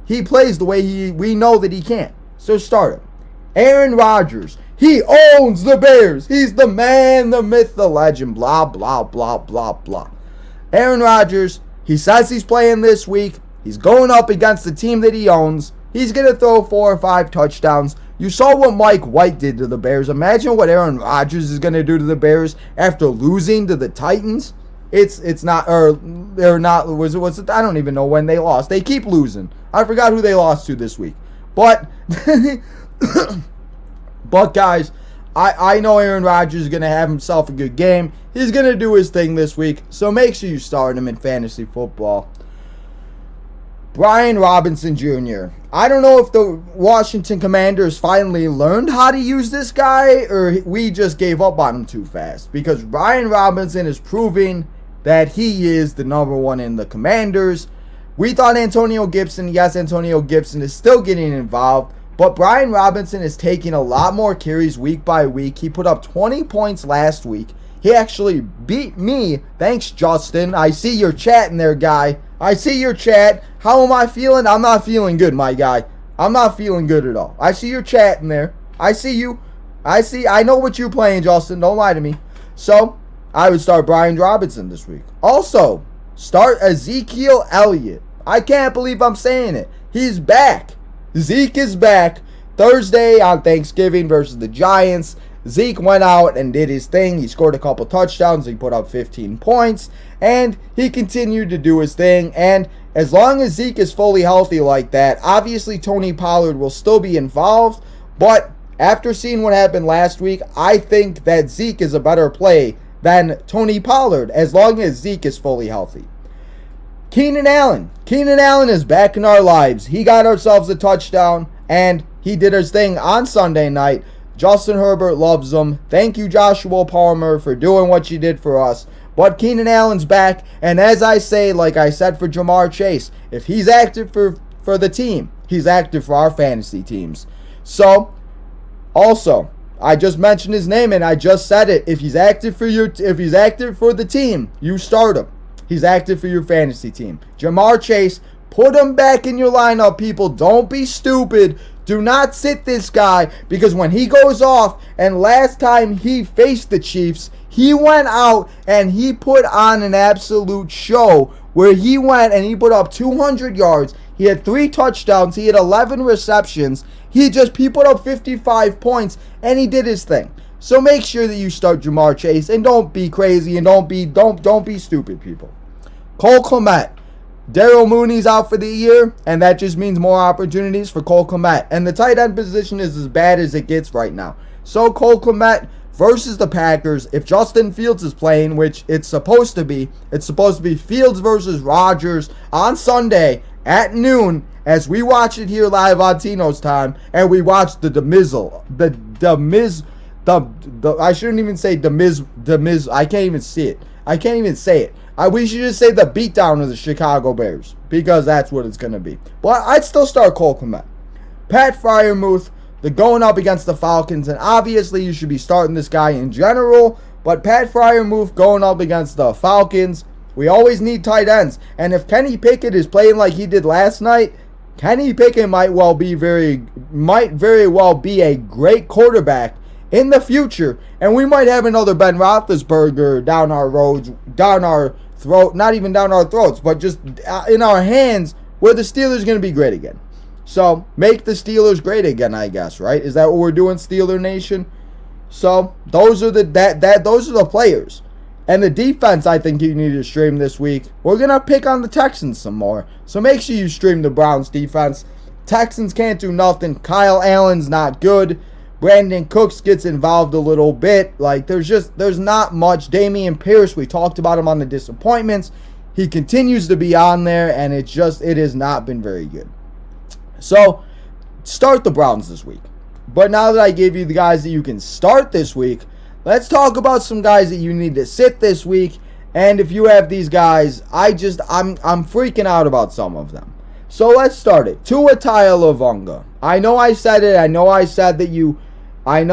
he plays the way we know that he can. So start him. Aaron Rodgers. He owns the Bears. He's the man, the myth, the legend. Blah, blah, blah, blah, blah. Aaron Rodgers, he says he's playing this week. He's going up against the team that he owns. He's going to throw 4 or 5 touchdowns. You saw what Mike White did to the Bears. Imagine what Aaron Rodgers is going to do to the Bears after losing to the Titans. It's not, or they're not, was it, I don't even know when they lost. They keep losing. I forgot who they lost to this week. But, but guys, I know Aaron Rodgers is going to have himself a good game. He's going to do his thing this week. So make sure you start him in fantasy football. Brian Robinson Jr. I don't know if the Washington Commanders finally learned how to use this guy or we just gave up on him too fast. Because Brian Robinson is proving that he is the number 1 in the Commanders. We thought Antonio Gibson, yes, Antonio Gibson is still getting involved. But Brian Robinson is taking a lot more carries week by week. He put up 20 points last week. He actually beat me. Thanks, Justin. I see your chat in there, guy. I see your chat. How am I feeling? I'm not feeling good, my guy. I'm not feeling good at all. I see your chat in there. I see you. I know what you're playing, Justin. Don't lie to me. So, I would start Brian Robinson this week. Also, start Ezekiel Elliott. I can't believe I'm saying it. He's back. Zeke is back. Thursday on Thanksgiving versus the Giants. Zeke went out and did his thing. He scored a couple touchdowns. He put up 15 points. And he continued to do his thing. And as long as Zeke is fully healthy like that, obviously Tony Pollard will still be involved. But after seeing what happened last week, I think that Zeke is a better play than Tony Pollard as long as Zeke is fully healthy. Keenan Allen. Keenan Allen is back in our lives. He got ourselves a touchdown, and he did his thing on Sunday night. Justin Herbert loves him. Thank you, Joshua Palmer, for doing what you did for us. But Keenan Allen's back, and as I say, like I said for Jamar Chase, if he's active for the team, he's active for our fantasy teams. So, also, I just mentioned his name and I just said it. If he's active for the team, you start him. He's active for your fantasy team. Jamar Chase, put him back in your lineup, people. Don't be stupid. Do not sit this guy, because when he goes off, and last time he faced the Chiefs, he went out and he put on an absolute show where he went and he put up 200 yards. He had 3 touchdowns. He had 11 receptions. He put up 55 points, and he did his thing. So make sure that you start Jamar Chase, and don't be crazy, and don't be stupid, people. Cole Kmet. Daryl Mooney's out for the year, and that just means more opportunities for Cole Kmet. And the tight end position is as bad as it gets right now. So Cole Kmet versus the Packers. If Justin Fields is playing, which it's supposed to be Fields versus Rodgers on Sunday at noon, as we watch it here live on Tino's time, and we watch the Demizzle. I shouldn't even say Demiz. I can't even see it. I can't even say it. We should just say the beatdown of the Chicago Bears, because that's what it's going to be. But I'd still start Cole Kmet. Pat Freiermuth, they're going up against the Falcons, and obviously you should be starting this guy in general, but Pat Freiermuth going up against the Falcons, we always need tight ends. And if Kenny Pickett is playing like he did last night, Kenny Pickett might very well be a great quarterback in the future, and we might have another Ben Roethlisberger down our throat, not even down our throats, but just in our hands, where the Steelers are going to be great again. So, make the Steelers great again, I guess, right? Is that what we're doing, Steeler Nation? So, those are the players. And the defense, I think you need to stream this week. We're going to pick on the Texans some more. So, make sure you stream the Browns defense. Texans can't do nothing. Kyle Allen's not good. Brandon Cooks gets involved a little bit. Like, there's not much. Damian Pierce, we talked about him on the disappointments. He continues to be on there, and it has not been very good. So, start the Browns this week. But now that I gave you the guys that you can start this week, let's talk about some guys that you need to sit this week. And if you have these guys, I'm freaking out about some of them. So let's start it. Tua Tagovailoa. I know I said it. I know I said that you. I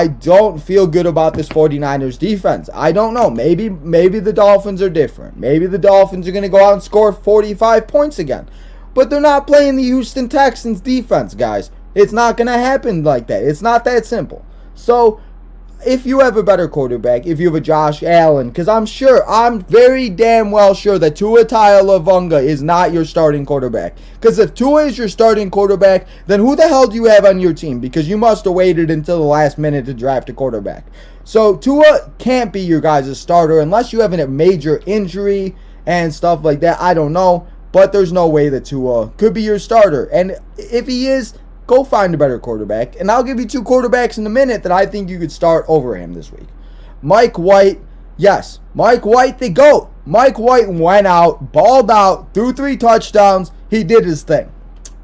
don't feel good about this 49ers defense. I don't know. Maybe the Dolphins are different. Maybe the Dolphins are going to go out and score 45 points again. But they're not playing the Houston Texans defense, guys. It's not going to happen like that. It's not that simple. So, if you have a better quarterback, if you have a Josh Allen, because I'm very damn well sure that Tua Tagovailoa is not your starting quarterback. Because if Tua is your starting quarterback, then who the hell do you have on your team? Because you must have waited until the last minute to draft a quarterback. So Tua can't be your guys' starter unless you have a major injury and stuff like that. I don't know. But there's no way that Tua could be your starter. And if he is, go find a better quarterback. And I'll give you 2 quarterbacks in a minute that I think you could start over him this week. Mike White. Yes, Mike White, the GOAT. Mike White went out, balled out, threw 3 touchdowns. He did his thing.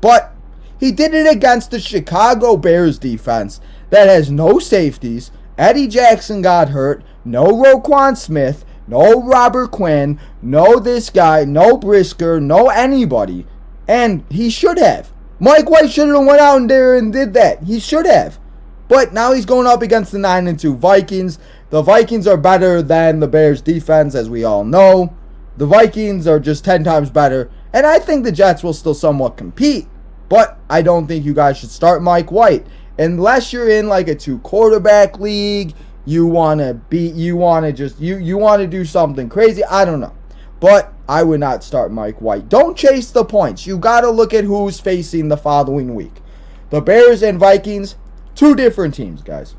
But he did it against the Chicago Bears defense that has no safeties. Eddie Jackson got hurt. No Roquan Smith. No Robert Quinn. No this guy. No Brisker. No anybody. And he should have. Mike White should have went out there and did that. He should have. But now he's going up against the 9-2 Vikings. The Vikings are better than the Bears defense, as we all know. The Vikings are just 10 times better. And I think the Jets will still somewhat compete. But I don't think you guys should start Mike White. Unless you're in like a 2-quarterback league. You want to do something crazy. I don't know. But I would not start Mike White. Don't chase the points. You got to look at who's facing the following week. The Bears and Vikings, 2 different teams, guys.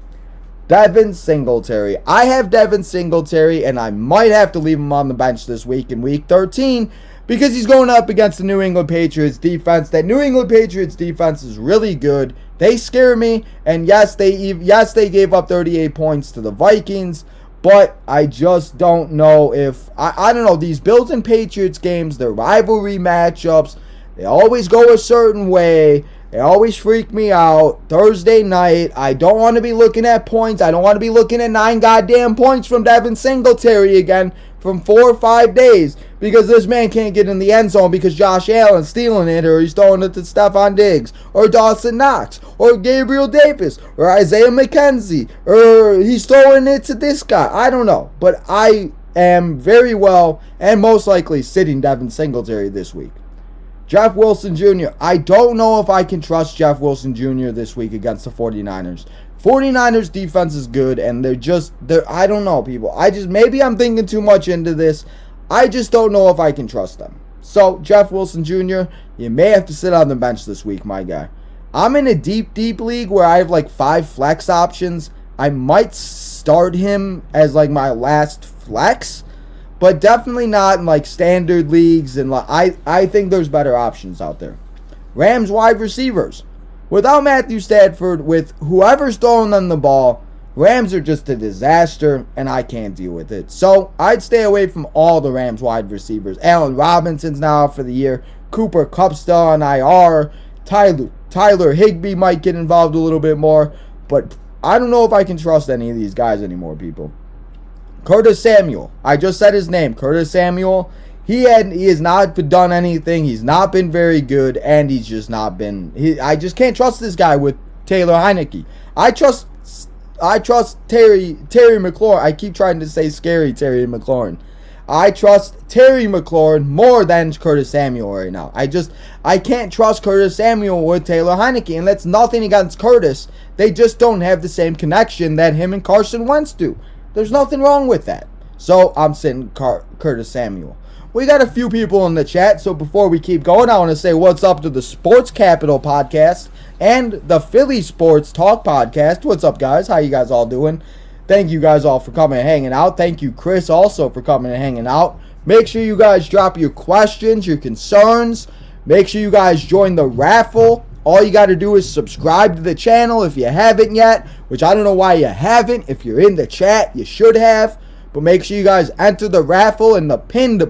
Devin Singletary. I have Devin Singletary, and I might have to leave him on the bench this week in Week 13 because he's going up against the New England Patriots defense. That New England Patriots defense is really good. They scare me, and yes, they gave up 38 points to the Vikings, but I just don't know if, I don't know, these Bills and Patriots games, they're rivalry matchups, they always go a certain way. They always freak me out. Thursday night, I don't want to be looking at points. I don't want to be looking at 9 goddamn points from Devin Singletary again from 4 or 5 days because this man can't get in the end zone because Josh Allen's stealing it, or he's throwing it to Stephon Diggs or Dawson Knox or Gabriel Davis or Isaiah McKenzie, or he's throwing it to this guy. I don't know. But I am very well and most likely sitting Devin Singletary this week. Jeff Wilson Jr. I don't know if I can trust Jeff Wilson Jr. this week against the 49ers. 49ers defense is good, and they're I don't know, people. Maybe I'm thinking too much into this. I just don't know if I can trust them. So, Jeff Wilson Jr., you may have to sit on the bench this week, my guy. I'm in a deep league where I have like 5 flex options. I might start him as like my last flex, but definitely not in like standard leagues, and I think there's better options out there. Rams wide receivers. Without Matthew Stafford, with whoever's throwing them the ball, Rams are just a disaster, and I can't deal with it. So I'd stay away from all the Rams wide receivers. Allen Robinson's now out for the year. Cooper Kupp's still on IR. Tyler Higbee might get involved a little bit more, but I don't know if I can trust any of these guys anymore, people. Curtis Samuel. I just said his name. Curtis Samuel. He has not done anything. He's not been very good, and he's just not been. I just can't trust this guy with Taylor Heineke. I trust Terry McLaurin. I keep trying to say scary Terry McLaurin. I trust Terry McLaurin more than Curtis Samuel right now. I can't trust Curtis Samuel with Taylor Heineke, and that's nothing against Curtis. They just don't have the same connection that him and Carson Wentz do. There's nothing wrong with that. So I'm sitting Curtis Samuel. We got a few people in the chat, so before we keep going, I want to say what's up to the Sports Capital podcast and the Philly Sports Talk podcast. What's up, guys? How you guys all doing? Thank you guys all for coming and hanging out. Thank you, Chris, also for coming and hanging out. Make sure you guys drop your questions, your concerns. Make sure you guys join the raffle. All you got to do is subscribe to the channel if you haven't yet, which I don't know why you haven't. If you're in the chat, you should have. But make sure you guys enter the raffle in the pinned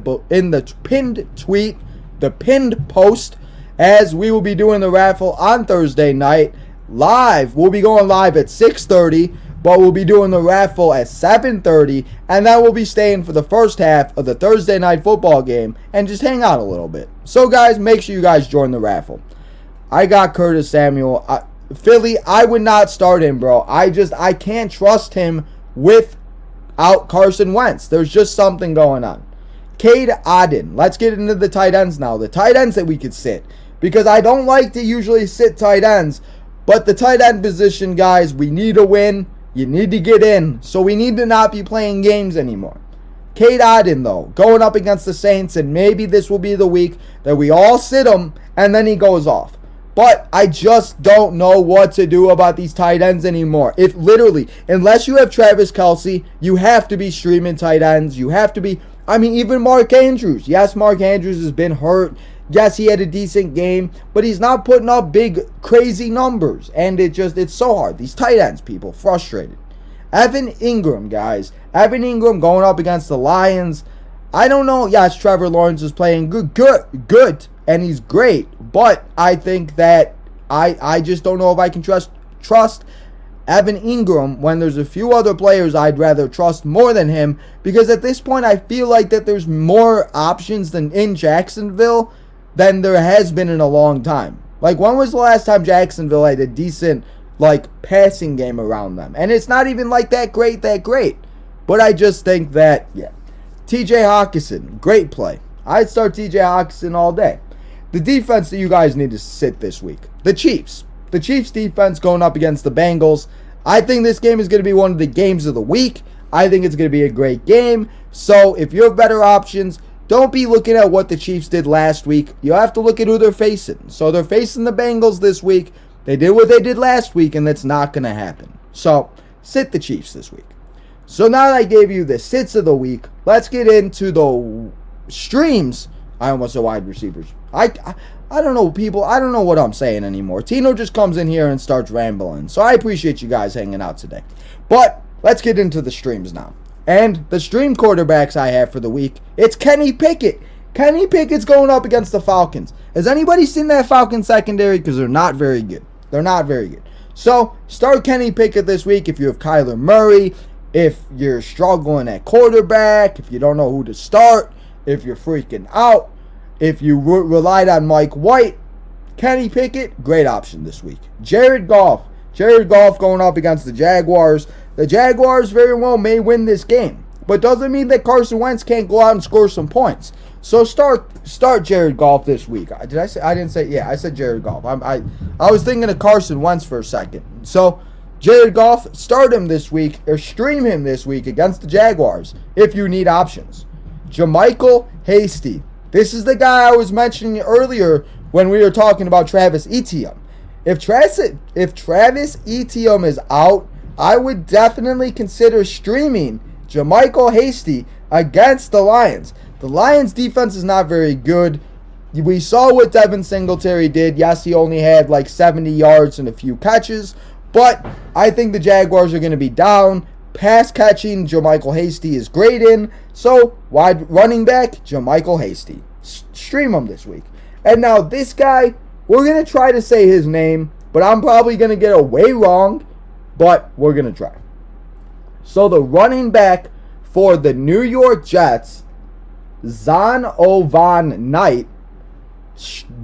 tweet, the pinned post, as we will be doing the raffle on Thursday night live. We'll be going live at 6:30, but we'll be doing the raffle at 7:30, and then we'll be staying for the first half of the Thursday night football game and just hang out a little bit. So, guys, make sure you guys join the raffle. I got Curtis Samuel. Philly, I would not start him, bro. I can't trust him without Carson Wentz. There's just something going on. Cade Otton. Let's get into the tight ends now. The tight ends that we could sit. Because I don't like to usually sit tight ends. But the tight end position, guys, we need a win. You need to get in. So we need to not be playing games anymore. Cade Otton, though, going up against the Saints, and maybe this will be the week that we all sit him, and then he goes off. But I just don't know what to do about these tight ends anymore. If literally, unless you have Travis Kelce, you have to be streaming tight ends. You have to be, even Mark Andrews. Yes, Mark Andrews has been hurt. Yes, he had a decent game, but he's not putting up big, crazy numbers. And it's so hard. These tight ends, people, frustrated. Evan Ingram, guys. Evan Ingram going up against the Lions. I don't know. Yes, Trevor Lawrence is playing good. And he's great, but I think that I just don't know if I can trust Evan Ingram when there's a few other players I'd rather trust more than him, because at this point I feel like that there's more options than in Jacksonville than there has been in a long time. Like, when was the last time Jacksonville had a decent passing game around them? And it's not even that great. But I just think that, yeah. TJ Hawkinson, great play. I'd start TJ Hawkinson all day. The defense that you guys need to sit this week. The Chiefs. The Chiefs defense going up against the Bengals. I think this game is going to be one of the games of the week. I think it's going to be a great game. So if you have better options, don't be looking at what the Chiefs did last week. You have to look at who they're facing. So they're facing the Bengals this week. They did what they did last week, and that's not going to happen. So sit the Chiefs this week. So now that I gave you the sits of the week, let's get into the streams. I almost said wide receivers. I don't know, people. I don't know what I'm saying anymore. Tino just comes in here and starts rambling. So I appreciate you guys hanging out today. But let's get into the streams now. And the stream quarterbacks I have for the week, it's Kenny Pickett. Kenny Pickett's going up against the Falcons. Has anybody seen that Falcons secondary? Because they're not very good. They're not very good. So start Kenny Pickett this week if you have Kyler Murray, if you're struggling at quarterback, if you don't know who to start, if you're freaking out, if you relied on Mike White. Kenny Pickett, great option this week. Jared Goff going up against the Jaguars. The Jaguars very well may win this game, but doesn't mean that Carson Wentz can't go out and score some points. So start Jared Goff this week. Did I say? I didn't say. Yeah, I said Jared Goff. I was thinking of Carson Wentz for a second. So Jared Goff, start him this week or stream him this week against the Jaguars if you need options. JaMycal Hasty. This is the guy I was mentioning earlier when we were talking about Travis Etienne. If Travis Etienne is out, I would definitely consider streaming JaMycal Hasty against the Lions. The Lions' defense is not very good. We saw what Devin Singletary did. Yes, he only had like 70 yards and a few catches, but I think the Jaguars are going to be down. Pass catching, JaMycal Hasty is great in. So, wide running back, JaMycal Hasty. Stream him this week. And now this guy, we're going to try to say his name, but I'm probably going to get it way wrong, but we're going to try. So, the running back for the New York Jets, Zonovan Knight,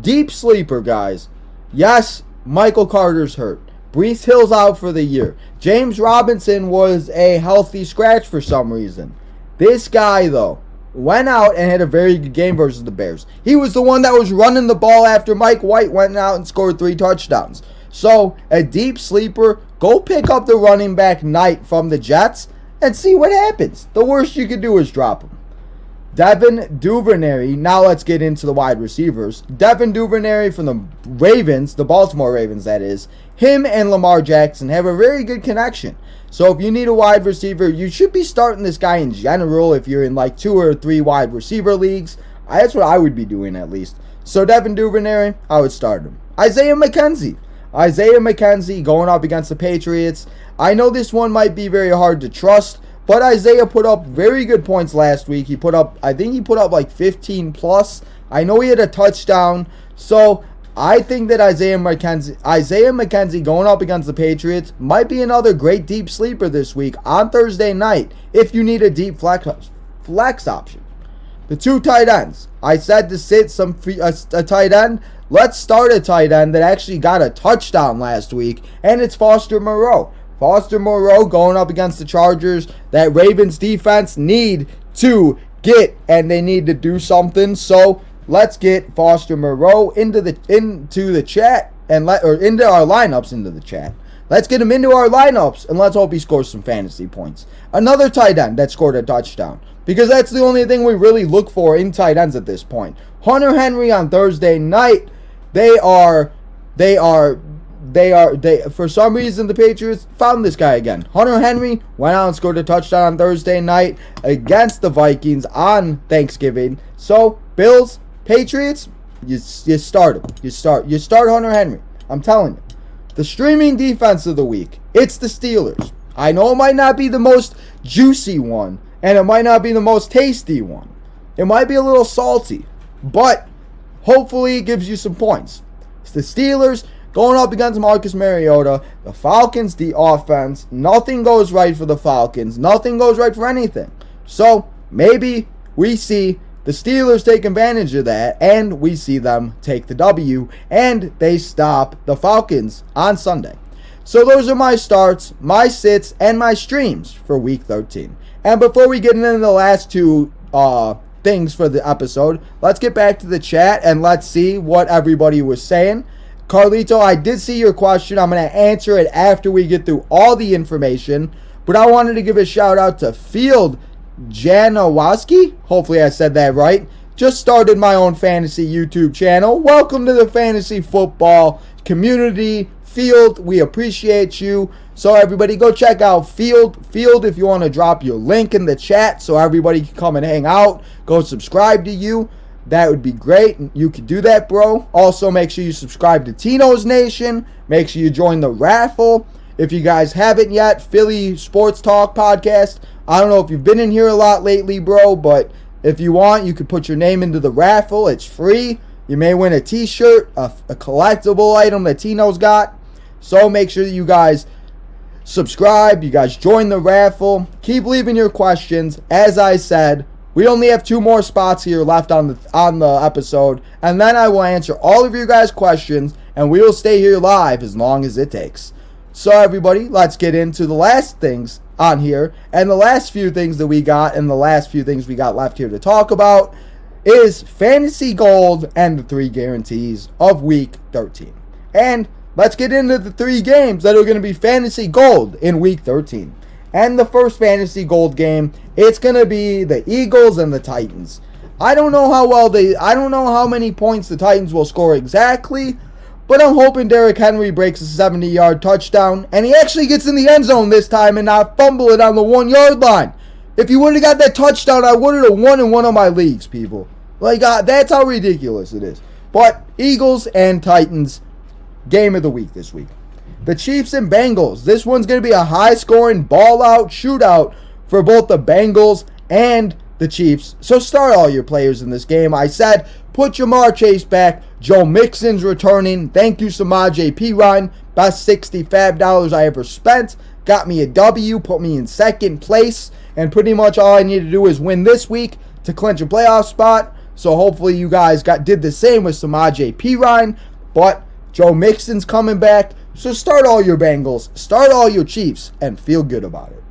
deep sleeper, guys. Yes, Michael Carter's hurt. Breece Hill's out for the year. James Robinson was a healthy scratch for some reason. This guy, though, went out and had a very good game versus the Bears. He was the one that was running the ball after Mike White went out and scored 3 touchdowns. So, a deep sleeper, go pick up the running back Knight from the Jets and see what happens. The worst you could do is drop him. Devin Duvernay. Now let's get into the wide receivers. Devin Duvernay from the Ravens, the Baltimore Ravens that is. Him and Lamar Jackson have a very good connection. So if you need a wide receiver, you should be starting this guy in general if you're in like 2 or 3 wide receiver leagues. That's what I would be doing at least. So Devin Duvernay, I would start him. Isaiah McKenzie going up against the Patriots. I know this one might be very hard to trust, but Isaiah put up very good points last week. I think he put up like 15 plus. I know he had a touchdown. So I think that Isaiah McKenzie going up against the Patriots might be another great deep sleeper this week on Thursday night if you need a deep flex option. The 2 tight ends. I said to sit a tight end. Let's start a tight end that actually got a touchdown last week, and it's Foster Moreau. Foster Moreau going up against the Chargers. That Ravens defense need to get, and they need to do something. So let's get Foster Moreau into the chat into our lineups into the chat. Let's get him into our lineups, and let's hope he scores some fantasy points. Another tight end that scored a touchdown, because that's the only thing we really look for in tight ends at this point. Hunter Henry on Thursday night. They for some reason the Patriots found this guy again. Hunter Henry went out and scored a touchdown on Thursday night against the Vikings on Thanksgiving. So Bills, Patriots, you start him. You start Hunter Henry. I'm telling you. The streaming defense of the week, it's the Steelers. I know it might not be the most juicy one, and it might not be the most tasty one. It might be a little salty, but hopefully it gives you some points. It's the Steelers going up against Marcus Mariota. The Falcons, the offense. Nothing goes right for the Falcons. Nothing goes right for anything. So maybe we see the Steelers take advantage of that, and we see them take the W, and they stop the Falcons on Sunday. So those are my starts, my sits, and my streams for Week 13. And before we get into the last 2 things for the episode, let's get back to the chat and let's see what everybody was saying. Carlito, I did see your question. I'm going to answer it after we get through all the information. But I wanted to give a shout out to Field Janowaski. Hopefully I said that right. Just started my own fantasy YouTube channel. Welcome to the fantasy football community. Field, we appreciate you. So everybody go check out Field if you want to drop your link in the chat so everybody can come and hang out. Go subscribe to you. That would be great. You could do that, bro. Also, make sure you subscribe to Tino's Nation. Make sure you join the raffle. If you guys haven't yet, Philly Sports Talk Podcast. I don't know if you've been in here a lot lately, bro, but if you want, you could put your name into the raffle. It's free. You may win a t-shirt, a collectible item that Tino's got. So make sure that you guys subscribe. You guys join the raffle. Keep leaving your questions. As I said, we only have 2 more spots here left on the episode, and then I will answer all of your guys' questions, and we will stay here live as long as it takes. So everybody, let's get into the last things on here, and the last few things that we got, and the last few things we got left here to talk about is Fantasy Gold and the 3 guarantees of Week 13. And let's get into the 3 games that are going to be Fantasy Gold in Week 13. And the first Fantasy Gold game, it's going to be the Eagles and the Titans. I don't know how many points the Titans will score exactly, but I'm hoping Derrick Henry breaks a 70-yard touchdown, and he actually gets in the end zone this time and not fumble it on the 1-yard line. If he would have got that touchdown, I would have won in one of my leagues, people. Like, that's how ridiculous it is. But Eagles and Titans, game of the week this week. The Chiefs and Bengals. This one's going to be a high-scoring, ball-out shootout for both the Bengals and the Chiefs. So start all your players in this game. I said, put Jamar Chase back. Joe Mixon's returning. Thank you, Samaje Perine. Best 60 fab dollars I ever spent. Got me a W, put me in second place. And pretty much all I need to do is win this week to clinch a playoff spot. So hopefully you guys did the same with Samaje Perine. But Joe Mixon's coming back. So start all your Bengals, start all your Chiefs, and feel good about it.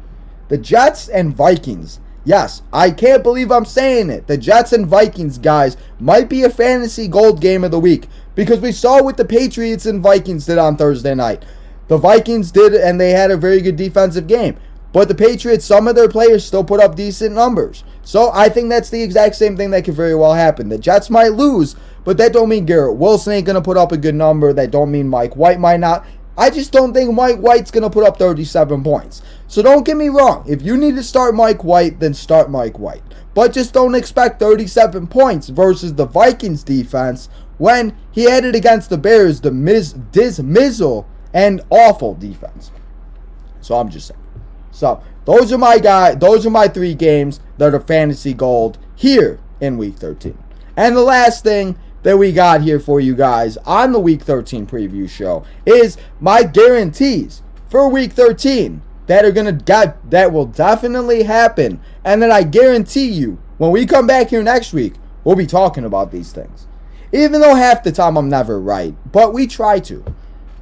The Jets and Vikings. Yes, I can't believe I'm saying it. The Jets and Vikings, guys, might be a Fantasy Gold game of the week. Because we saw what the Patriots and Vikings did on Thursday night. The Vikings did, and they had a very good defensive game. But the Patriots, some of their players still put up decent numbers. So I think that's the exact same thing that could very well happen. The Jets might lose, but that don't mean Garrett Wilson ain't going to put up a good number. That don't mean Mike White might not. I just don't think Mike White's going to put up 37 points. So don't get me wrong. If you need to start Mike White, then start Mike White. But just don't expect 37 points versus the Vikings defense when he had it against the Bears, the dismal and awful defense. So I'm just saying. So those are my 3 games that are Fantasy Gold here in Week 13. And the last thing that we got here for you guys on the Week 13 preview show is my guarantees for Week 13 that will definitely happen, and that I guarantee you when we come back here next week we'll be talking about these things, even though half the time I'm never right, but we try to.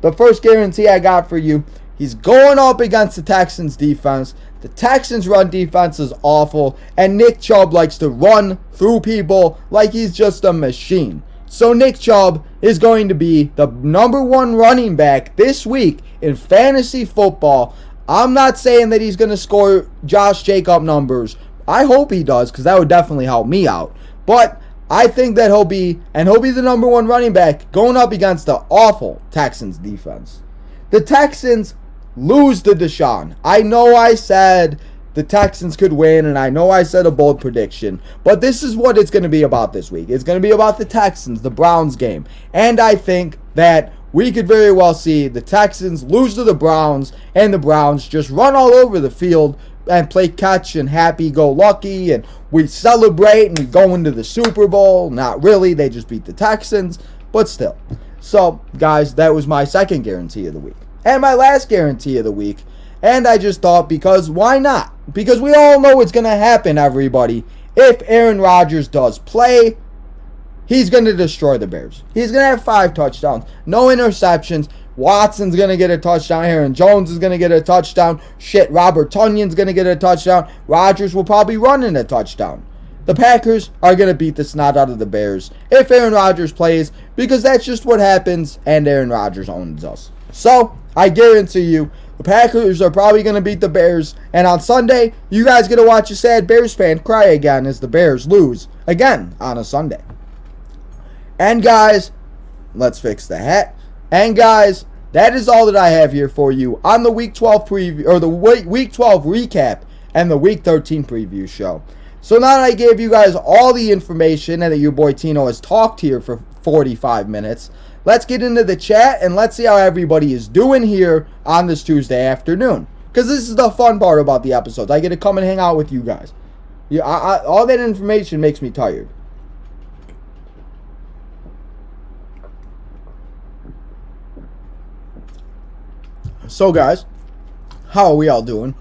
The first guarantee I got for you, he's going up against the Texans defense. The Texans run defense is awful, and Nick Chubb likes to run through people like he's just a machine. So Nick Chubb is going to be the number 1 running back this week in fantasy football. I'm not saying that he's going to score Josh Jacobs numbers. I hope he does, because that would definitely help me out. But I think that he'll be the number 1 running back going up against the awful Texans defense. The Texans lose to Deshaun. I know I said the Texans could win, and I know I said a bold prediction, but this is what it's going to be about this week. It's going to be about the Texans, the Browns game. And I think that we could very well see the Texans lose to the Browns, and the Browns just run all over the field and play catch and happy-go-lucky, and we celebrate and we go into the Super Bowl. Not really. They just beat the Texans, but still. So, guys, that was my second guarantee of the week. And my last guarantee of the week, and I just thought, because why not? Because we all know what's going to happen, everybody. If Aaron Rodgers does play, he's going to destroy the Bears. He's going to have 5 touchdowns, no interceptions. Watson's going to get a touchdown. Aaron Jones is going to get a touchdown. Robert Tunyon's going to get a touchdown. Rodgers will probably run in a touchdown. The Packers are going to beat the snot out of the Bears if Aaron Rodgers plays, because that's just what happens, and Aaron Rodgers owns us. So, I guarantee you, the Packers are probably going to beat the Bears, and on Sunday, you guys get to watch a sad Bears fan cry again as the Bears lose again on a Sunday. And guys, let's fix the hat. And guys, that is all that I have here for you on the Week 12 preview, or the Week 12 recap and the Week 13 preview show. So now that I gave you guys all the information and that your boy Tino has talked here for 45 minutes, let's get into the chat and let's see how everybody is doing here on this Tuesday afternoon. Because this is the fun part about the episodes. I get to come and hang out with you guys. Yeah, all that information makes me tired. So guys, how are we all doing?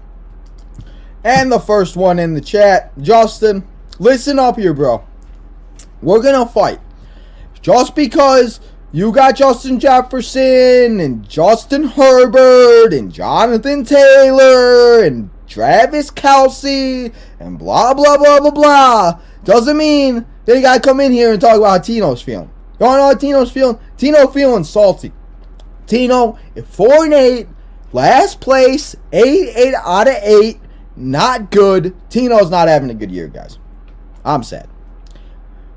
And the first one in the chat, Justin, listen up here, bro. We're gonna fight. Just because you got Justin Jefferson and Justin Herbert and Jonathan Taylor and Travis Kelce and blah blah blah blah blah doesn't mean they gotta come in here and talk about how Tino's feeling. You wanna know how Tino's feeling? Tino feeling salty. Tino at 4-8, last place, 8 out of 8. Not good. Tino's not having a good year, guys. I'm sad.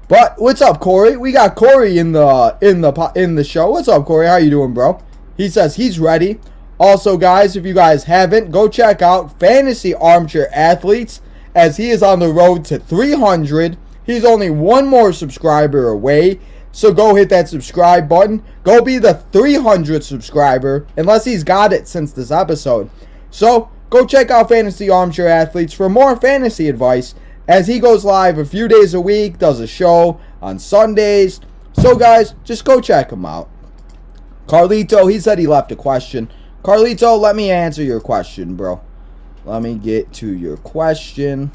But what's up, Corey? We got Corey in the show. What's up, Corey? How you doing, bro? He says he's ready. Also, guys, if you guys haven't, go check out Fantasy Armchair Athletes, as he is on the road to 300. He's only one more subscriber away. So go hit that subscribe button. Go be the 300th subscriber, unless he's got it since this episode. So go check out Fantasy Armchair Athletes for more fantasy advice, as he goes live a few days a week, does a show on Sundays. So guys, just go check him out. Carlito, he said he left a question. Carlito, let me answer your question, bro. Let me get to your question.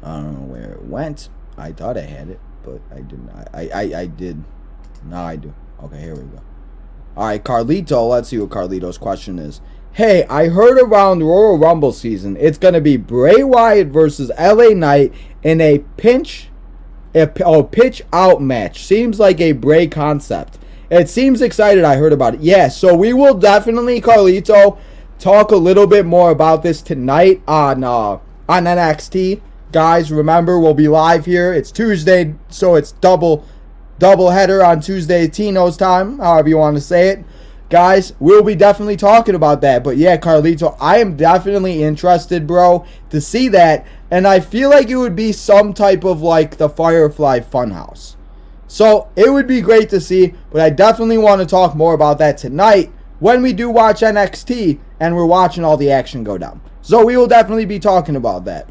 I don't know where it went. I thought I had it, but I didn't. I did. Now I do. Okay, here we go. Alright, Carlito, let's see what Carlito's question is. Hey, I heard around Royal Rumble season, it's going to be Bray Wyatt versus LA Knight in a pitch out match. Seems like a Bray concept. It seems excited. I heard about it. Yeah, so we will definitely, Carlito, talk a little bit more about this tonight on NXT. Guys, remember, we'll be live here. It's Tuesday, so it's double header on Tuesday, Tino's time, however you want to say it. Guys, we'll be definitely talking about that. But yeah, Carlito, I am definitely interested, bro, to see that. And I feel like it would be some type of like the Firefly Funhouse. So it would be great to see. But I definitely want to talk more about that tonight when we do watch NXT and we're watching all the action go down. So we will definitely be talking about that.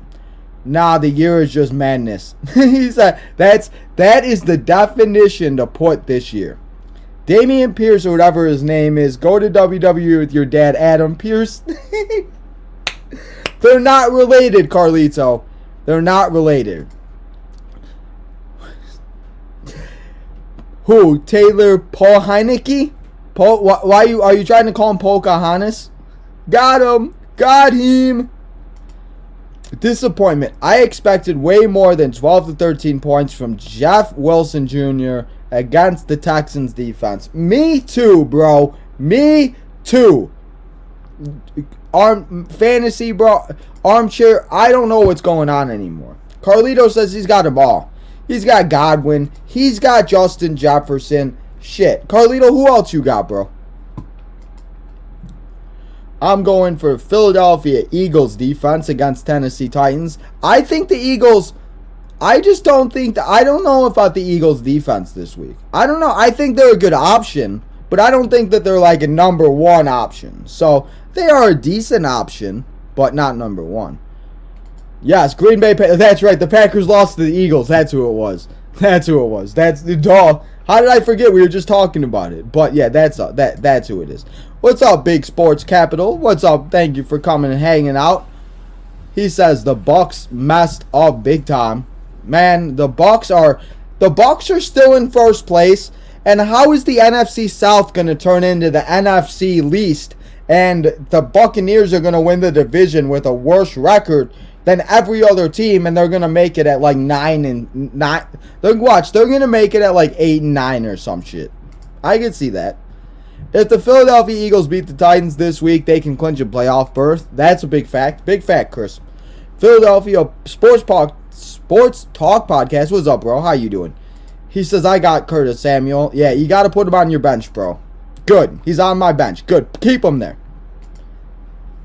Nah, the year is just madness. He said that is the definition to put this year. Damian Pierce, or whatever his name is, go to WWE with your dad, Adam Pierce. They're not related, Carlito. They're not related. Who? Taylor Paul Heineke? Are you trying to call him Pocahontas? Got him. Got him. Disappointment. I expected way more than 12 to 13 points from Jeff Wilson Jr. against the Texans defense. Me too, bro. Me too. Fantasy, bro. Armchair. I don't know what's going on anymore. Carlito says he's got them all. He's got Godwin. He's got Justin Jefferson. Shit. Carlito, who else you got, bro? I'm going for Philadelphia Eagles defense against Tennessee Titans. I think the Eagles... I don't know about the Eagles defense this week. I don't know. I think they're a good option, but I don't think that they're like a number one option. So they are a decent option, but not number one. Yes, Green Bay. That's right. The Packers lost to the Eagles. That's who it was. That's who it was. That's the dog. How did I forget? We were just talking about it. But yeah, that's who it is. What's up, Big Sports Capital? What's up? Thank you for coming and hanging out. He says the Bucks messed up big time. Man, the Bucks are still in first place. And how is the NFC South going to turn into the NFC least? And the Buccaneers are going to win the division with a worse record than every other team, and they're going to make it at like 9-9. They're going to make it at like 8-9 or some shit. I can see that. If the Philadelphia Eagles beat the Titans this week, they can clinch a playoff berth. That's a big fact. Big fact, Chris. Philadelphia Sports Talk Podcast. What's up, bro? How you doing? He says, I got Curtis Samuel. Yeah, you got to put him on your bench, bro. Good. He's on my bench. Good. Keep him there.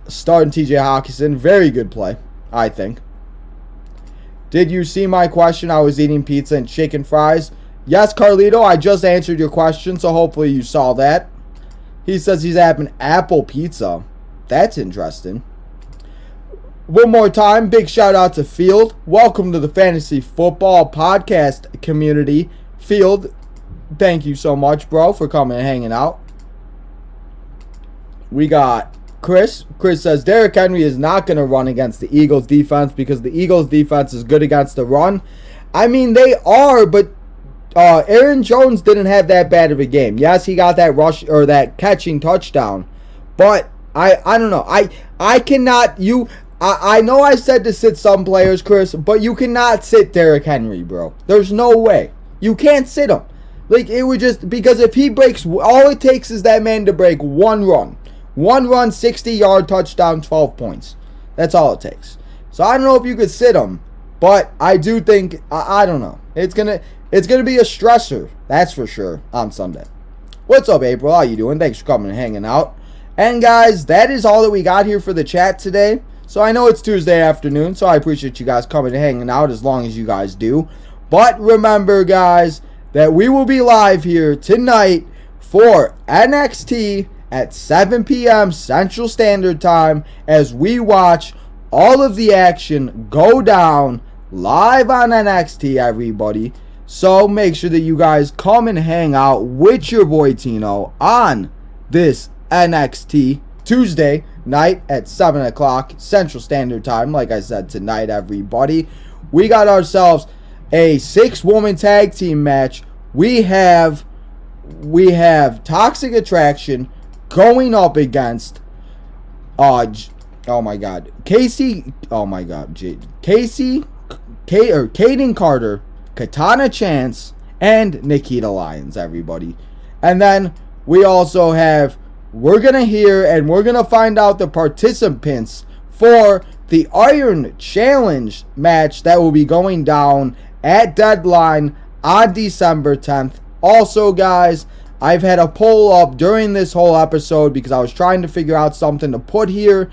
Starting TJ Hawkinson. Very good play, I think. Did you see my question? I was eating pizza and chicken fries. Yes, Carlito, I just answered your question, so hopefully you saw that. He says he's having apple pizza. That's interesting. One more time, big shout out to Field. Welcome to the Fantasy Football Podcast community. Field, thank you so much, bro, for coming and hanging out. We got Chris. Chris says Derrick Henry is not going to run against the Eagles defense because the Eagles defense is good against the run. I mean, they are, but Aaron Jones didn't have that bad of a game. Yes, he got that rush or that catching touchdown, but I don't know. I cannot. I know I said to sit some players, Chris, but you cannot sit Derrick Henry, bro. There's no way. You can't sit him. Like, it would just, because if he breaks, all it takes is that man to break one run. One run, 60-yard touchdown, 12 points. That's all it takes. So I don't know if you could sit him, but I do think, I don't know. It's gonna be a stressor, that's for sure, on Sunday. What's up, April? How you doing? Thanks for coming and hanging out. And guys, that is all that we got here for the chat today. So I know it's Tuesday afternoon, so I appreciate you guys coming and hanging out as long as you guys do. But remember, guys, that we will be live here tonight for NXT at 7 p.m. Central Standard Time as we watch all of the action go down live on NXT, everybody. So make sure that you guys come and hang out with your boy Tino on this NXT Tuesday night at 7 o'clock Central Standard Time. Like I said, tonight, everybody. We got ourselves a 6-woman tag team match. We have Toxic Attraction going up against Kaden Carter, Katana Chance, and Nikita Lyons, everybody. And then we also have, we're going to hear and we're going to find out the participants for the Iron Challenge match that will be going down at Deadline on December 10th. Also, guys, I've had a poll up during this whole episode because I was trying to figure out something to put here.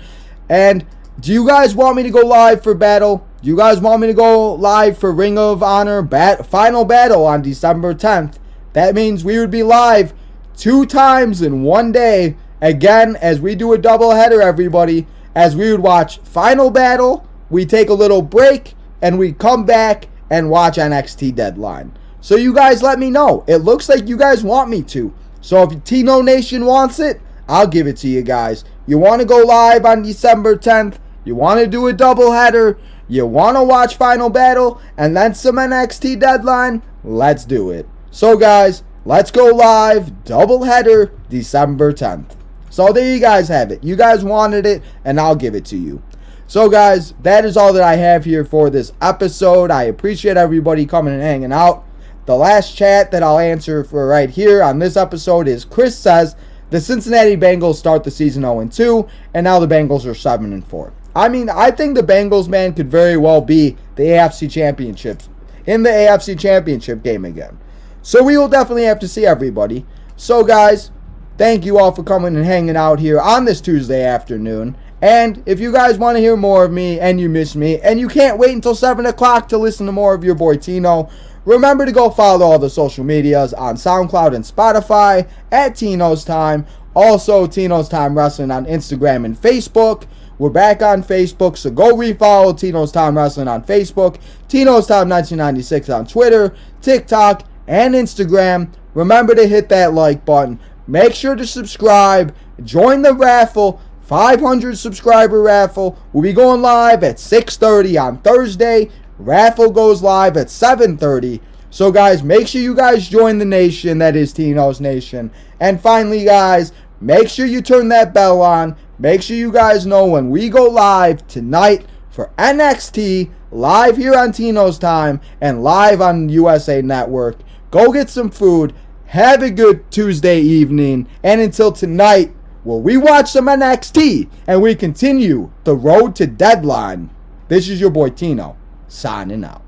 And do you guys want me to go live for Battle? Do you guys want me to go live for Ring of Honor Final Battle on December 10th? That means we would be live 2 times in one day. Again, as we do a doubleheader, everybody. As we would watch Final Battle, we take a little break, and we come back and watch NXT Deadline. So you guys let me know. It looks like you guys want me to. So if Tino Nation wants it, I'll give it to you guys. You want to go live on December 10th? You want to do a doubleheader? You want to watch Final Battle and then some NXT Deadline? Let's do it. So guys, let's go live, doubleheader, December 10th. So there you guys have it. You guys wanted it, and I'll give it to you. So guys, that is all that I have here for this episode. I appreciate everybody coming and hanging out. The last chat that I'll answer for right here on this episode is Chris says, the Cincinnati Bengals start the season 0-2, and now the Bengals are 7-4. I mean, I think the Bengals, man, could very well be the AFC Championships, in the AFC Championship game again. So we will definitely have to see everybody. So guys, thank you all for coming and hanging out here on this Tuesday afternoon. And if you guys want to hear more of me and you miss me and you can't wait until 7 o'clock to listen to more of your boy Tino, remember to go follow all the social medias on SoundCloud and Spotify at Tino's Time. Also, Tino's Time Wrestling on Instagram and Facebook. We're back on Facebook, so go refollow Tino's Time Wrestling on Facebook. Tino's Time 1996 on Twitter, TikTok, and Instagram. Remember to hit that like button. Make sure to subscribe. Join the raffle. 500 subscriber raffle. We'll be going live at 6:30 on Thursday. Raffle goes live at 7:30. So guys, make sure you guys join the nation that is Tino's Nation. And finally, guys, make sure you turn that bell on. Make sure you guys know when we go live tonight for NXT, live here on Tino's Time and live on USA Network. Go get some food. Have a good Tuesday evening. And until tonight, where we watch some NXT and we continue the road to Deadline, this is your boy Tino, signing out.